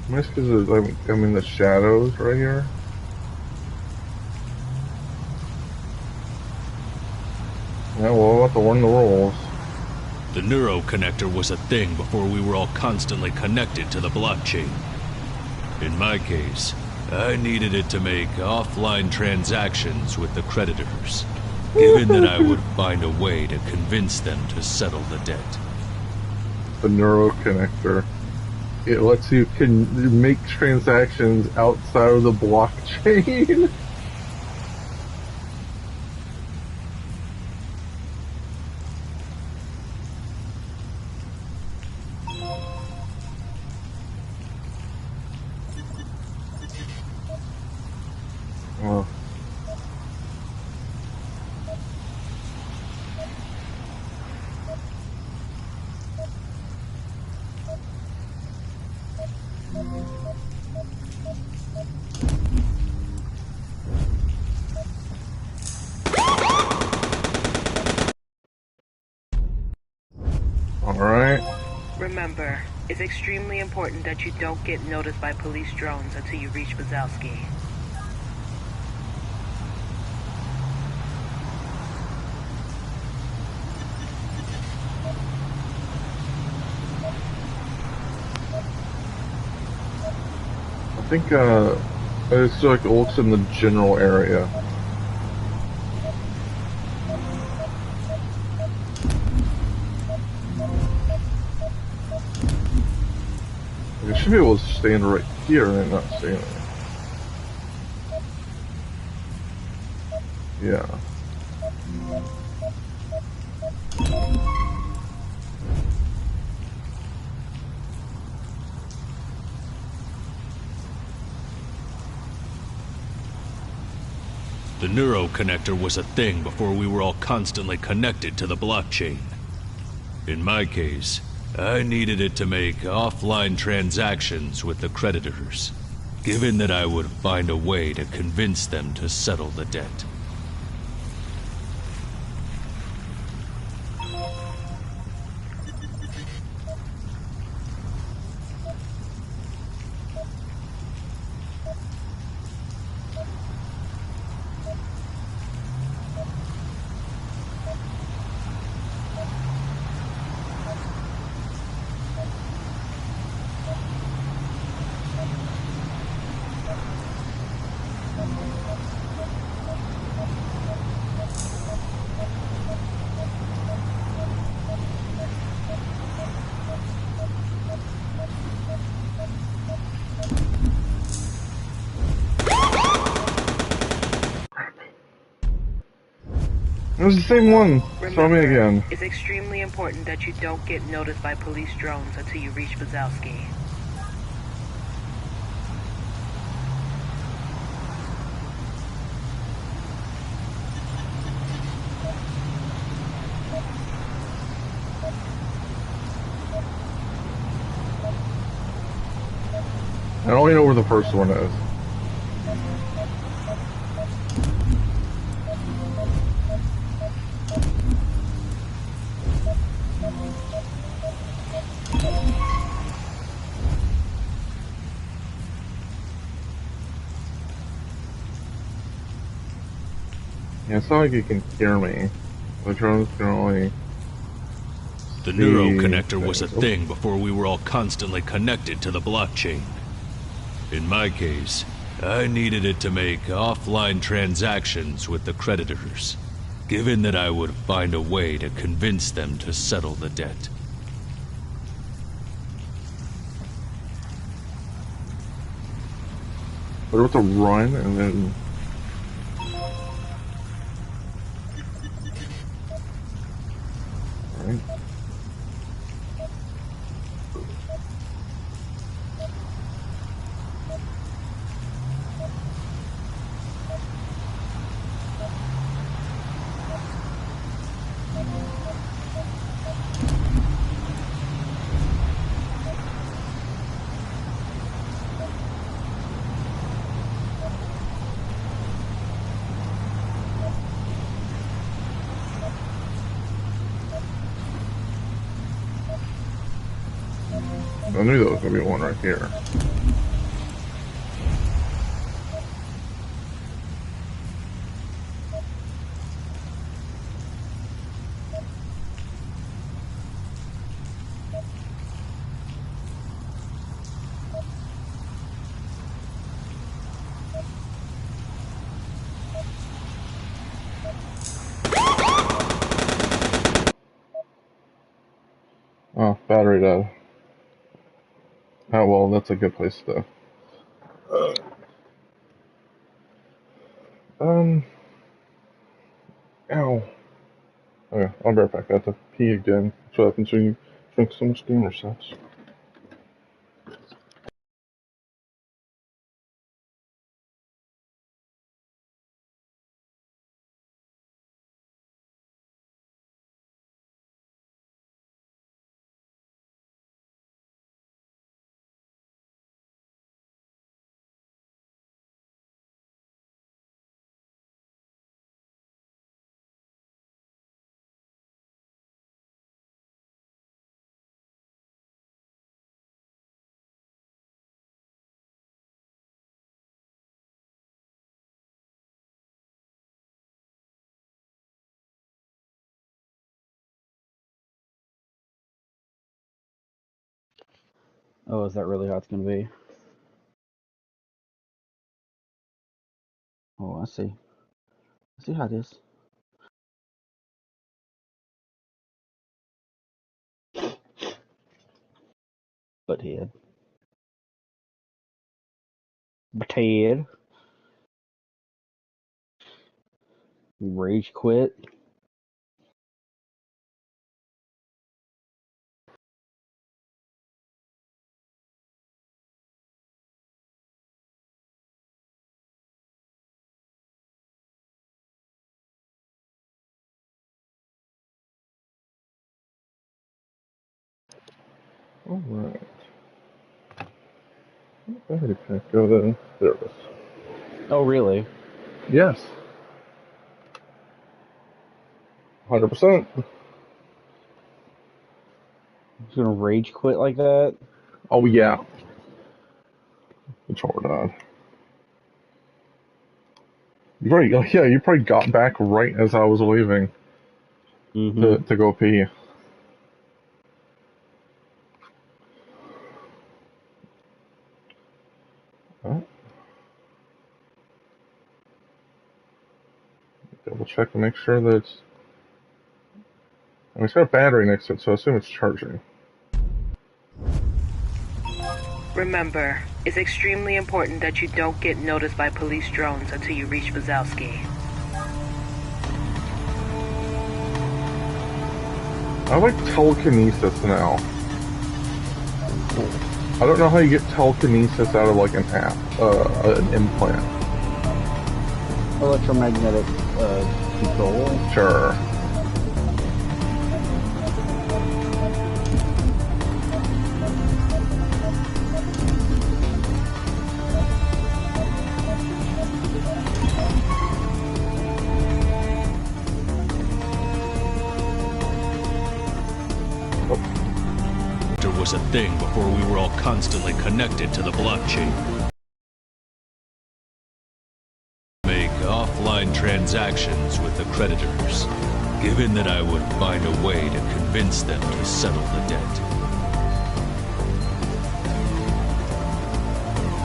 That's because I'm in the shadows right here. Yeah, well, I'll have to learn the rules. The neuro connector was a thing before we were all constantly connected to the blockchain. In my case, I needed it to make offline transactions with the creditors, given that I would find a way to convince them to settle the debt. The neuro connector. It lets you make transactions outside of the blockchain. Remember, it's extremely important that you don't get noticed by police drones until you reach Bazowski. I think, it's like, it looks in the general area. I should be able to stand right here and not see anything. Yeah. The neuro connector was a thing before we were all constantly connected to the blockchain. In my case, I needed it to make offline transactions with the creditors, given that I would find a way to convince them to settle the debt. It was the same one. Saw me again. It's extremely important that you don't get noticed by police drones until you reach Bazowski. I only know where the first one is. Yeah, it's not like you can hear me. The drones can only... The neuro connector was a thing before we were all constantly connected to the blockchain. In my case, I needed it to make offline transactions with the creditors, given that I would find a way to convince them to settle the debt. But we have to run and then... Alright. I knew there was going to be one right here. Oh, battery dead. Oh, well, that's a good place to... Ow. Okay, I'll be right back. I have to pee again. That's what happens when you drink so much gamer subs. Oh, is that really how it's gonna be? Oh, I see. I see how it is. Butthead. Butthead. Rage quit. Alright. Where did it go then? There it is. Oh, really? Yes. 100%. He's gonna rage quit like that? Oh, yeah. It's hard on. You probably got back right as I was leaving to go pee. Oh. Double check to make sure that it's... I mean, it's got a battery next to it, so I assume it's charging. Remember, it's extremely important that you don't get noticed by police drones until you reach Wazowski. I like telekinesis now. I don't know how you get telekinesis out of like an app, an implant. Electromagnetic control. Sure. Was a thing before we were all constantly connected to the blockchain. Make offline transactions with the creditors, given that I would find a way to convince them to settle the debt.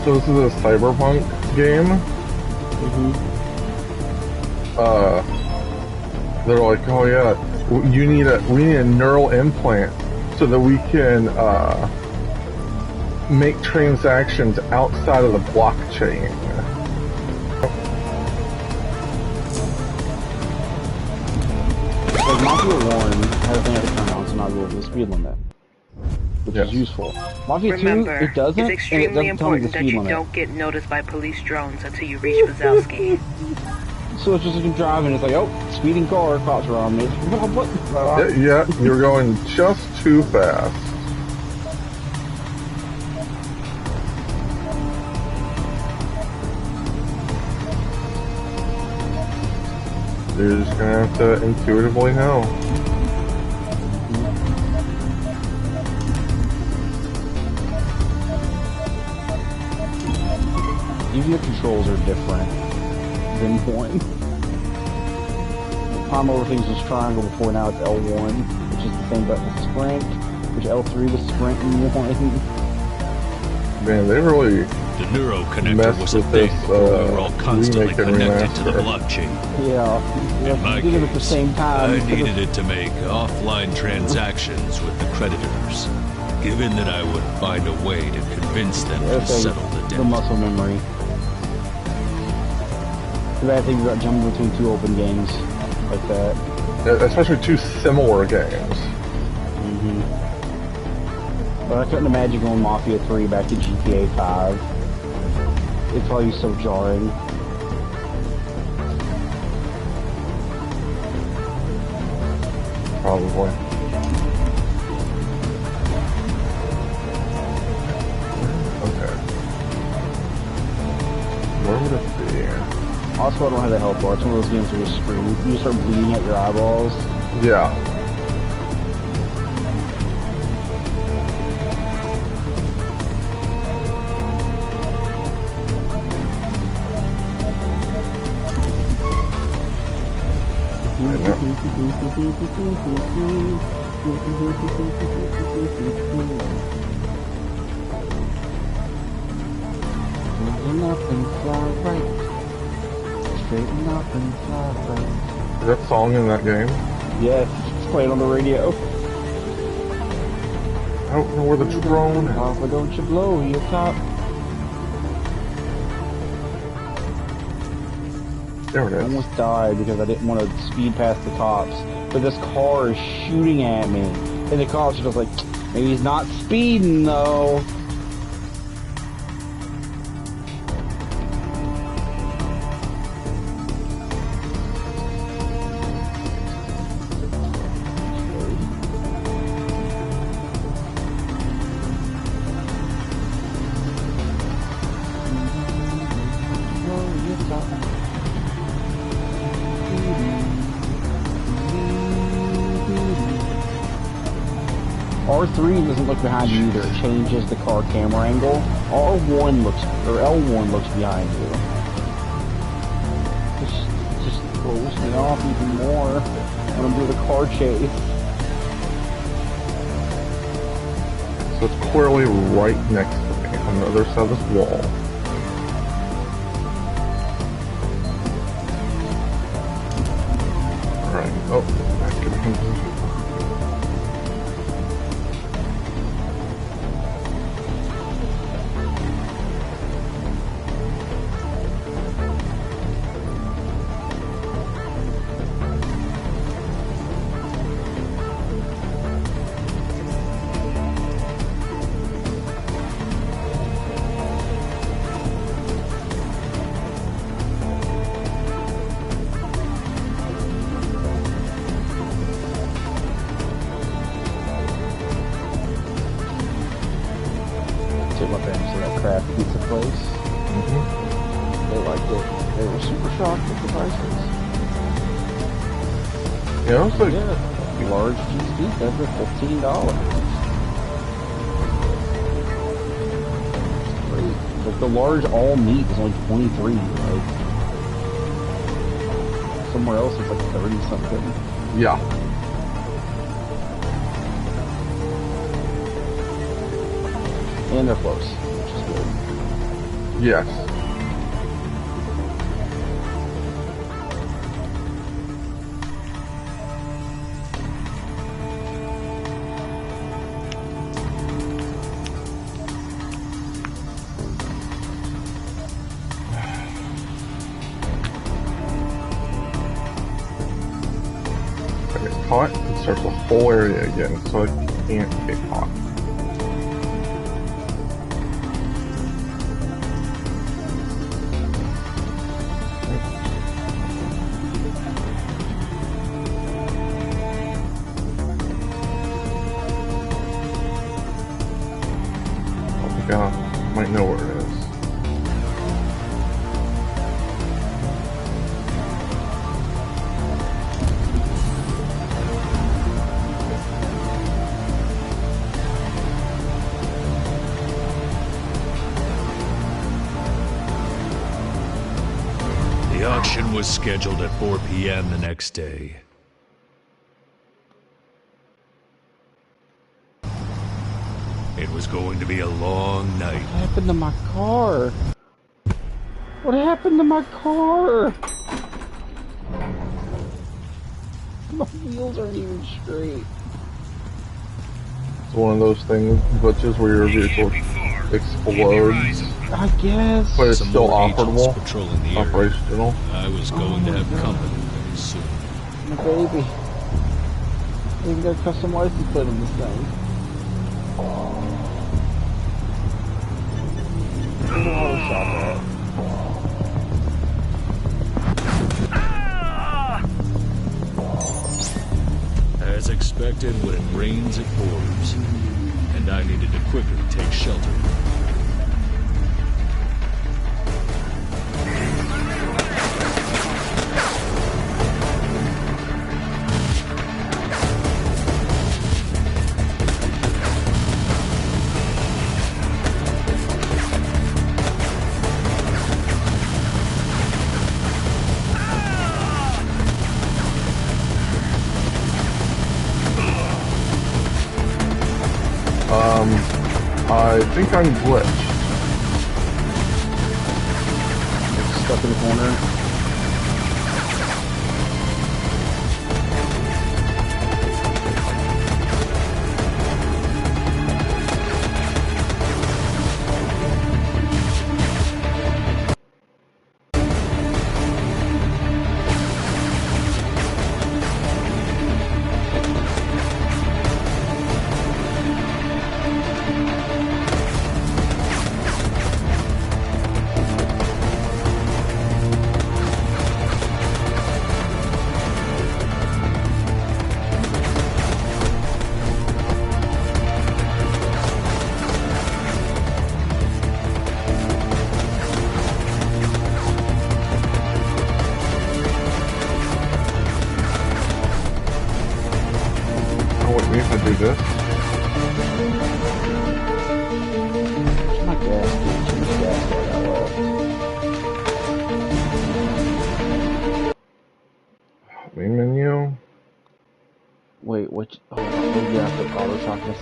So this is a cyberpunk game? They're like, oh yeah, we need a neural implant so that we can make transactions outside of the blockchain. Like Mafia 1 had a thing I could turn on to not go over the speed limit, which is useful. Mafia 2, it doesn't, it's extremely important that you don't get noticed by police drones until you reach Wazowski. So it's just like you're driving, it's like, oh, speeding car, cops are on me. Yeah, you're going just too fast. You're just gonna have to intuitively know. Even the controls are different than one. Climb over things was triangle before, now it's L1, which is the same button as sprint, which L3 was sprint in 1. Man, they really the neuro connector was a thing before we were all constantly connected to the blockchain. Yeah, in my case, at the same time, I needed it to make offline transactions with the creditors, given that I would find a way to convince them to settle the debt. The muscle memory. The bad thing about jumping between two open games like that. Yeah, especially two similar games. But I couldn't imagine going Mafia 3 back to GTA 5. It'd probably be so jarring. Probably. Okay. Where would it be? Also, I don't have the health bar. It's one of those games where you're screwed. You start bleeding out your eyeballs. Yeah. Straighten up and fly right. Straighten up and fly right. Is that song in that game? Yes, it's playing on the radio. I don't know where the drone is. Papa, don't you blow your top. There it is. I almost died because I didn't want to speed past the cops. But this car is shooting at me. And the cops are just like, maybe he's not speeding though. R3 doesn't look behind you either. It changes the car camera angle. R1 looks, or L1 looks behind you. Just throws me off even more when I'm doing a car chase. So it's clearly right next to me on the other side of this wall. Alright, oh, back to the position. Took my parents to that craft pizza place. They liked it. They were super shocked at the prices. Yeah, I was like... Yeah, large cheese pizza for $15. Great. Like the large all meat is only $23. Like somewhere else it's like 30 something. Yeah. And they're close, which is good. Yes. If I get caught, it starts the whole area again, so I can't get caught. I might know where it is. The auction was scheduled at 4 p.m. the next day. It was going to be a long night. What happened to my car? What happened to my car? My wheels aren't even straight. It's one of those things, glitches where your vehicle explodes. I guess. But it's Some still more agents operable. patrolling the area. Operational. I was going to have company very soon. My baby. I even got a custom license plate on this thing. Where's the auto shop at? As expected, when it rains, it pours. And I needed to quickly take shelter. I think I'm glitched. to the corner.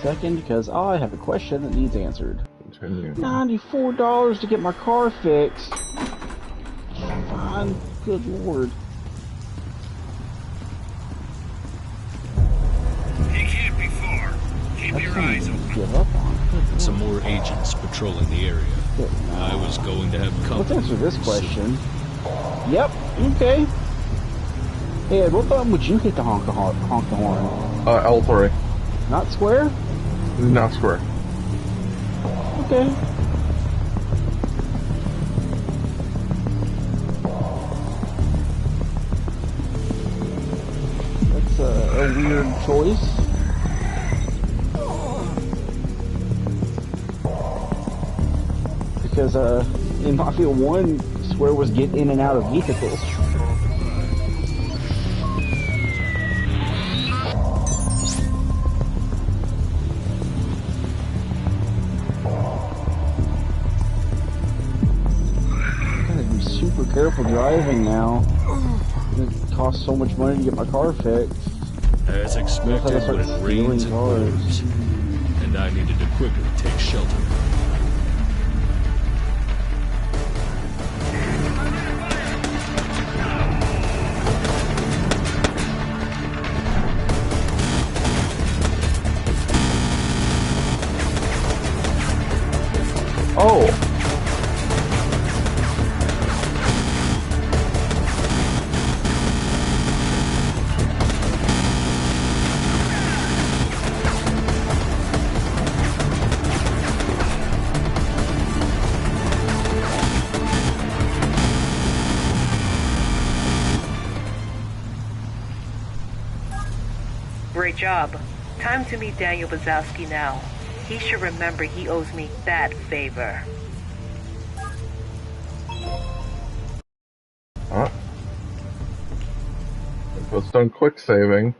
Second, because I have a question that needs answered. $94 to get my car fixed. Fine, good lord. He can't be far. Keep your eyes open. Give up on. Some more agents patrolling the area. I was going to have company. Let's answer this question. Yep. Okay. Hey, Ed, what button would you hit to honk the horn? L3. Not square? Not square. Okay. That's a weird choice. Because in Battlefield 1, square was get in and out of vehicles. Careful driving now. It costs so much money to get my car fixed. As expected, when it rains, it pours, and I needed to quickly take shelter. Oh! Great job. Time to meet Daniel Bazowski now. He should remember he owes me that favor. Huh? It's done quick saving.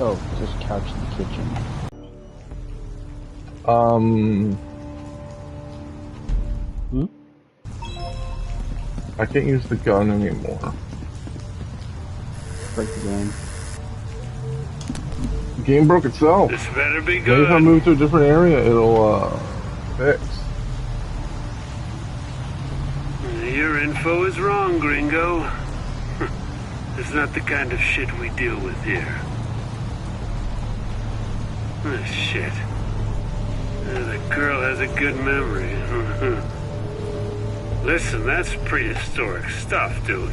Oh, just couch in the kitchen. I can't use the gun anymore. Break the game. The game broke itself. This better be good. Maybe if I move to a different area, it'll, fix. Your info is wrong, gringo. It's not the kind of shit we deal with here. Oh, shit. The girl has a good memory. Listen, that's prehistoric stuff, dude.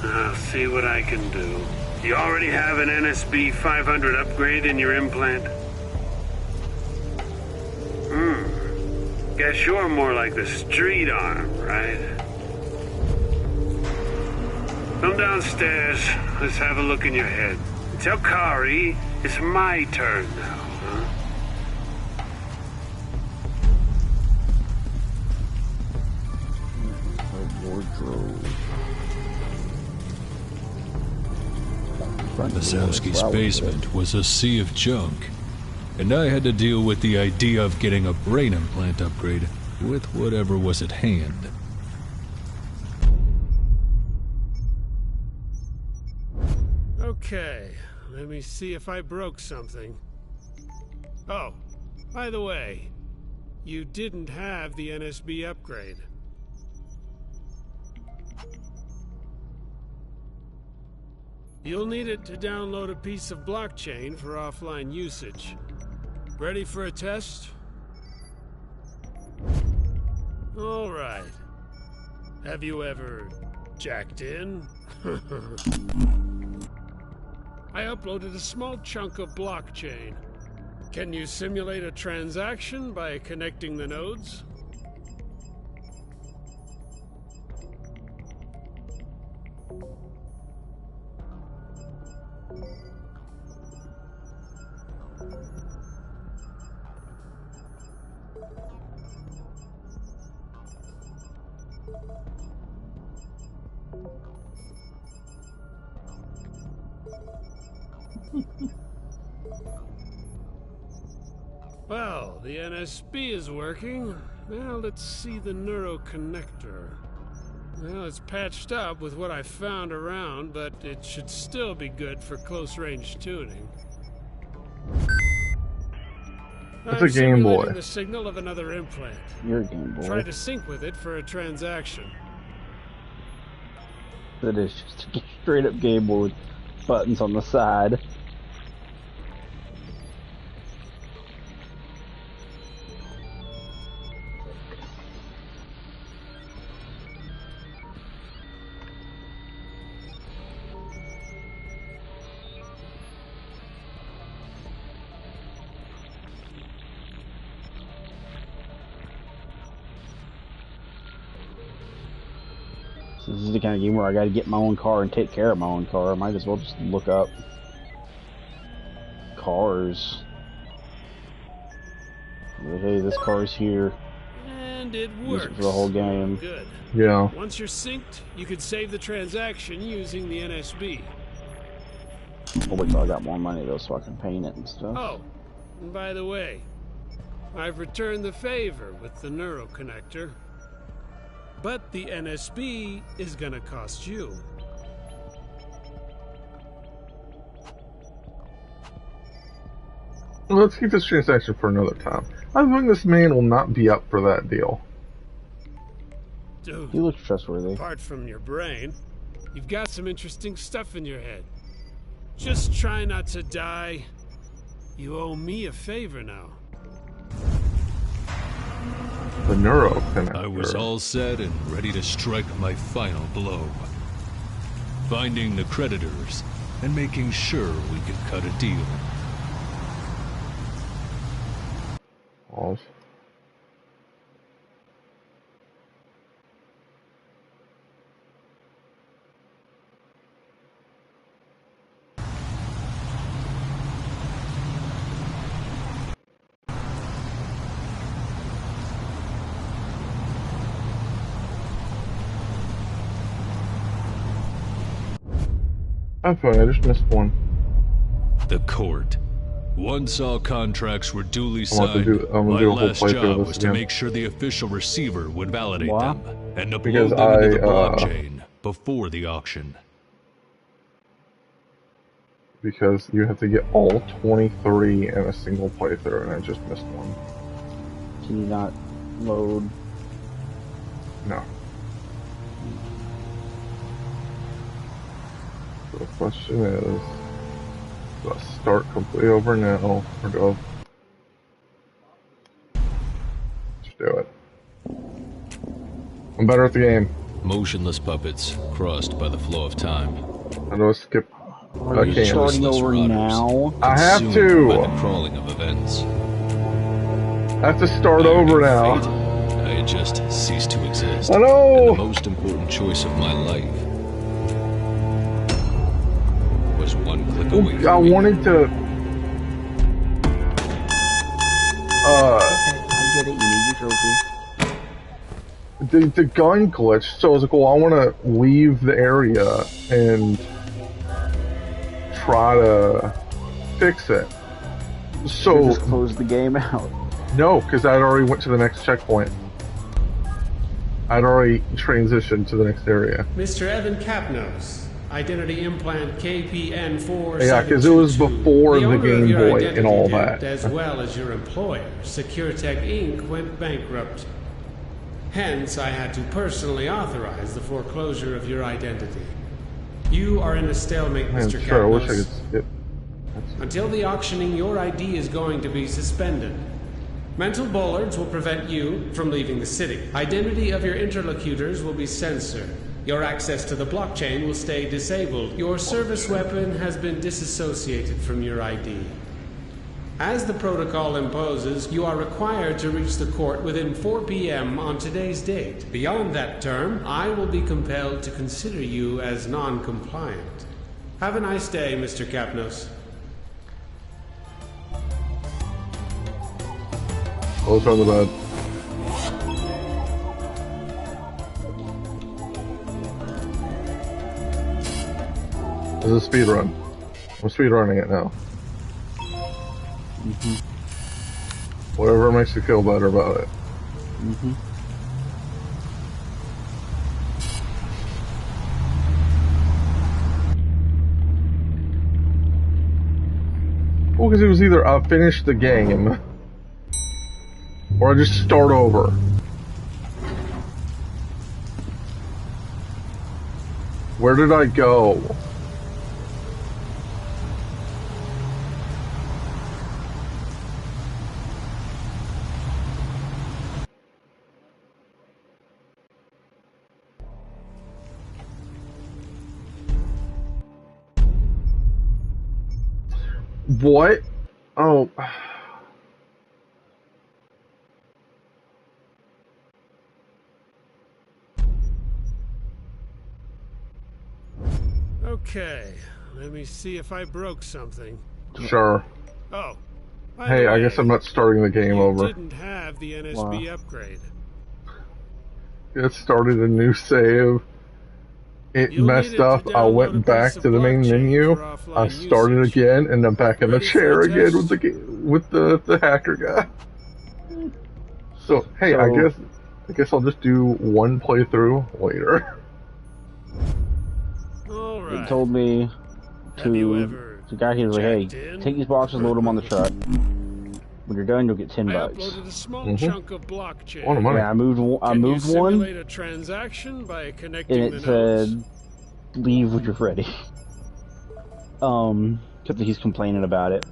I'll see what I can do. You already have an NSB 500 upgrade in your implant? Guess you're more like the street arm, right? Come downstairs. Let's have a look in your head. Tell Kari it's my turn now, huh? Wardrobe. Mazowski's basement was a sea of junk, and I had to deal with the idea of getting a brain implant upgrade with whatever was at hand. Okay, let me see if I broke something. Oh, by the way, you didn't have the NSB upgrade. You'll need it to download a piece of blockchain for offline usage. Ready for a test? All right. Have you ever jacked in? I uploaded a small chunk of blockchain. Can you simulate a transaction by connecting the nodes? Well, the NSB is working. Now let's see the neuroconnector. Well, it's patched up with what I found around, but it should still be good for close-range tuning. It's a Game Boy. The signal of another implant. Your Game Boy. Try to sync with it for a transaction. That is just a straight-up Game Boy with buttons on the side. This is the kind of game where I gotta get my own car and take care of my own car. I might as well just look up cars. Hey, this car's here. And it works. Use it for the whole game. Good. Yeah. Once you're synced, you could save the transaction using the NSB. Oh, wait till I got more money though, so I can paint it and stuff. Oh, and by the way, I've returned the favor with the neuroconnector. But the NSB is gonna cost you. Let's keep this transaction for another time. I think this man will not be up for that deal. Dude, he looks trustworthy. Apart from your brain, you've got some interesting stuff in your head. Just try not to die. You owe me a favor now. The neuroconnector. I was all set and ready to strike my final blow. Finding the creditors and making sure we could cut a deal. Pause. I'm sorry, I just missed one. The court. Once all contracts were duly signed, my last job was to make sure the official receiver would validate them and upload them into the blockchain before the auction. Because you have to get all 23 in a single playthrough, and I just missed one. Can you not load? No. So the question is, do I start completely over now, or do I just do it? I'm better at the game. Motionless puppets crossed by the flow of time. How do I skip? Are you starting over now? I have to! By the crawling of events. I have to start over now. I had just ceased to exist. I know! And the most important choice of my life was one click going I wanted to. I get it. You need your trophy. The gun glitched, so I was like, well, I want to leave the area and try to fix it. So you just close the game out. No, because I'd already went to the next checkpoint. I'd already transitioned to the next area. Mr. Evan Capnos, identity implant KPN4. Yeah, because it was before the Game Boy and all that. As well as your employer, SecureTech Inc. went bankrupt. Hence, I had to personally authorize the foreclosure of your identity. You are in a stalemate, Mr. Capnos. Sure, I wish I could skip. Until the auctioning, your ID is going to be suspended. Mental bollards will prevent you from leaving the city. Identity of your interlocutors will be censored. Your access to the blockchain will stay disabled. Your service weapon has been disassociated from your ID. As the protocol imposes, you are required to reach the court within 4 p.m. on today's date. Beyond that term, I will be compelled to consider you as non-compliant. Have a nice day, Mr. Capnos. Close on the bed. This is a speed run. I'm speed running it now. Whatever makes you feel better about it. Well, because it was either I finish the game or I just start over. Where did I go? What? Oh. Okay, let me see if I broke something. Sure. Oh. Hey, I guess I'm not starting the game over. Didn't have the NSB upgrade. It started a new save. It messed up. I went back to the main menu. I started again, and I'm back in the chair again with the hacker guy. So hey, I guess I'll just do one playthrough later. He told me the guy here was like, hey, take these boxes, load them on the truck. When you're done, you'll get $10. I uploaded a small chunk of blockchain. What money? Yeah, I moved one, a transaction by and connecting it said, leave when you're ready. Except that he's complaining about it.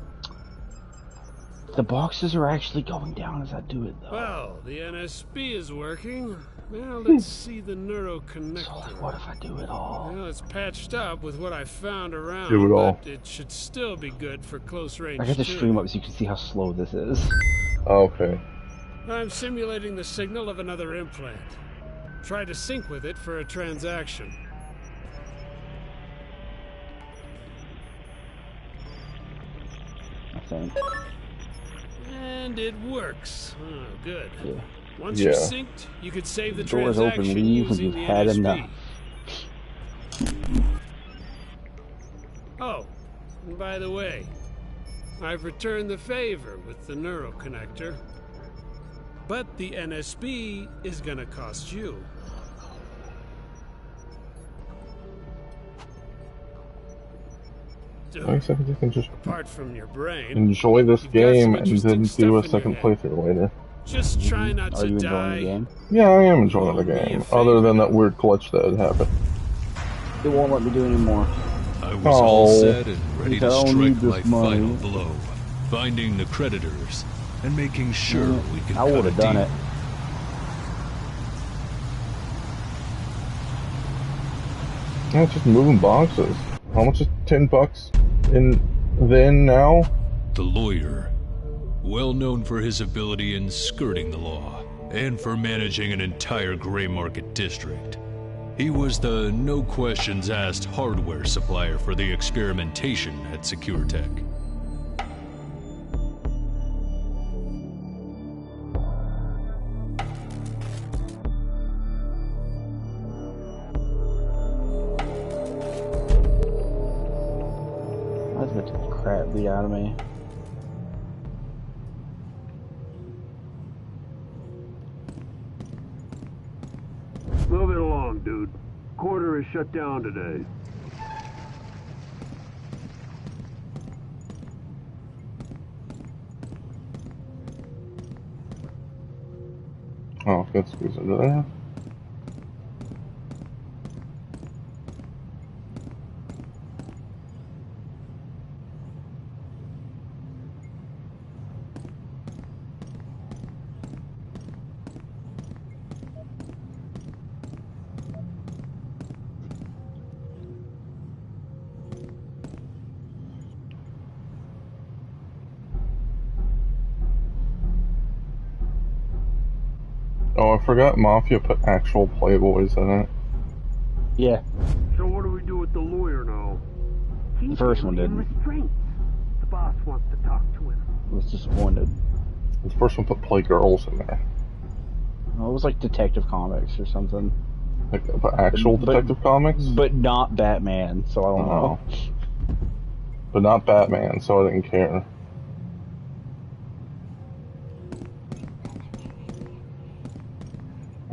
The boxes are actually going down as I do it, though. Well, the NSB is working. Now let's see the neuro connector. So, like, what if I do it all? Well, it's patched up with what I found around. Do it all. But it should still be good for close range. I got the stream up so you can see how slow this is. Okay. I'm simulating the signal of another implant. Try to sync with it for a transaction. I think. And it works. Oh, good. Yeah. Once you're synced, you could save the doors transaction open, leave when you've had enough. Oh, and by the way, I've returned the favor with the neural connector. But the NSB is gonna cost you. I guess I can just apart from your brain, enjoy this game and then do a second playthrough later. Just try not to die. Enjoying the game? Yeah, I am enjoying the game. Other than that weird glitch that had happened. It won't let me do anymore. I was all set and ready to strike my final blow, finding the creditors and making sure we could. I would have done it. No, it's just moving boxes. How much is $10 in then now? The lawyer, well known for his ability in skirting the law and for managing an entire gray market district. He was the no-questions-asked hardware supplier for the experimentation at SecureTech. That's a bit of crap beat out of me. Move it along, dude. Quarter is shut down today. Oh, let's squeeze under there. Oh, I forgot Mafia put actual Playboys in it. Yeah. So what do we do with the lawyer now? The first one didn't. The boss wants to talk to him. I was disappointed. The first one put Playgirls in there. Well, it was like Detective Comics or something. Like actual Detective Comics? But not Batman, so I don't know. But not Batman, so I didn't care.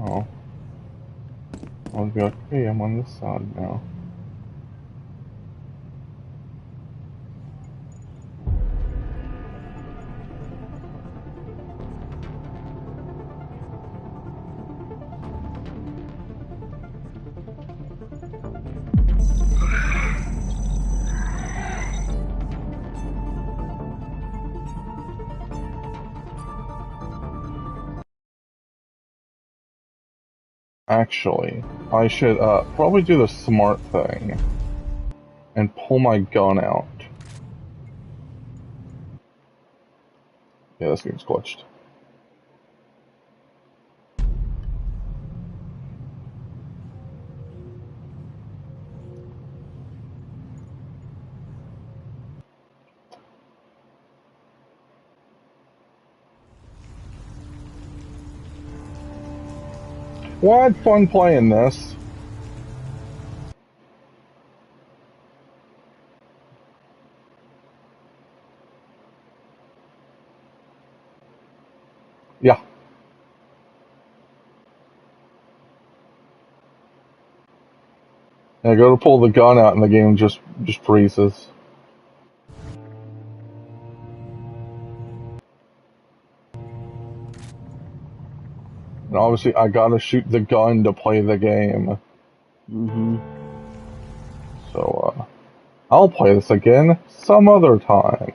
Oh. I'll be like, hey, I'm on this side now. Actually, I should probably do the smart thing and pull my gun out. Yeah, this game's glitched. Well, I had fun playing this. Yeah. I go to pull the gun out and the game just freezes. And obviously I gotta shoot the gun to play the game. So, I'll play this again some other time.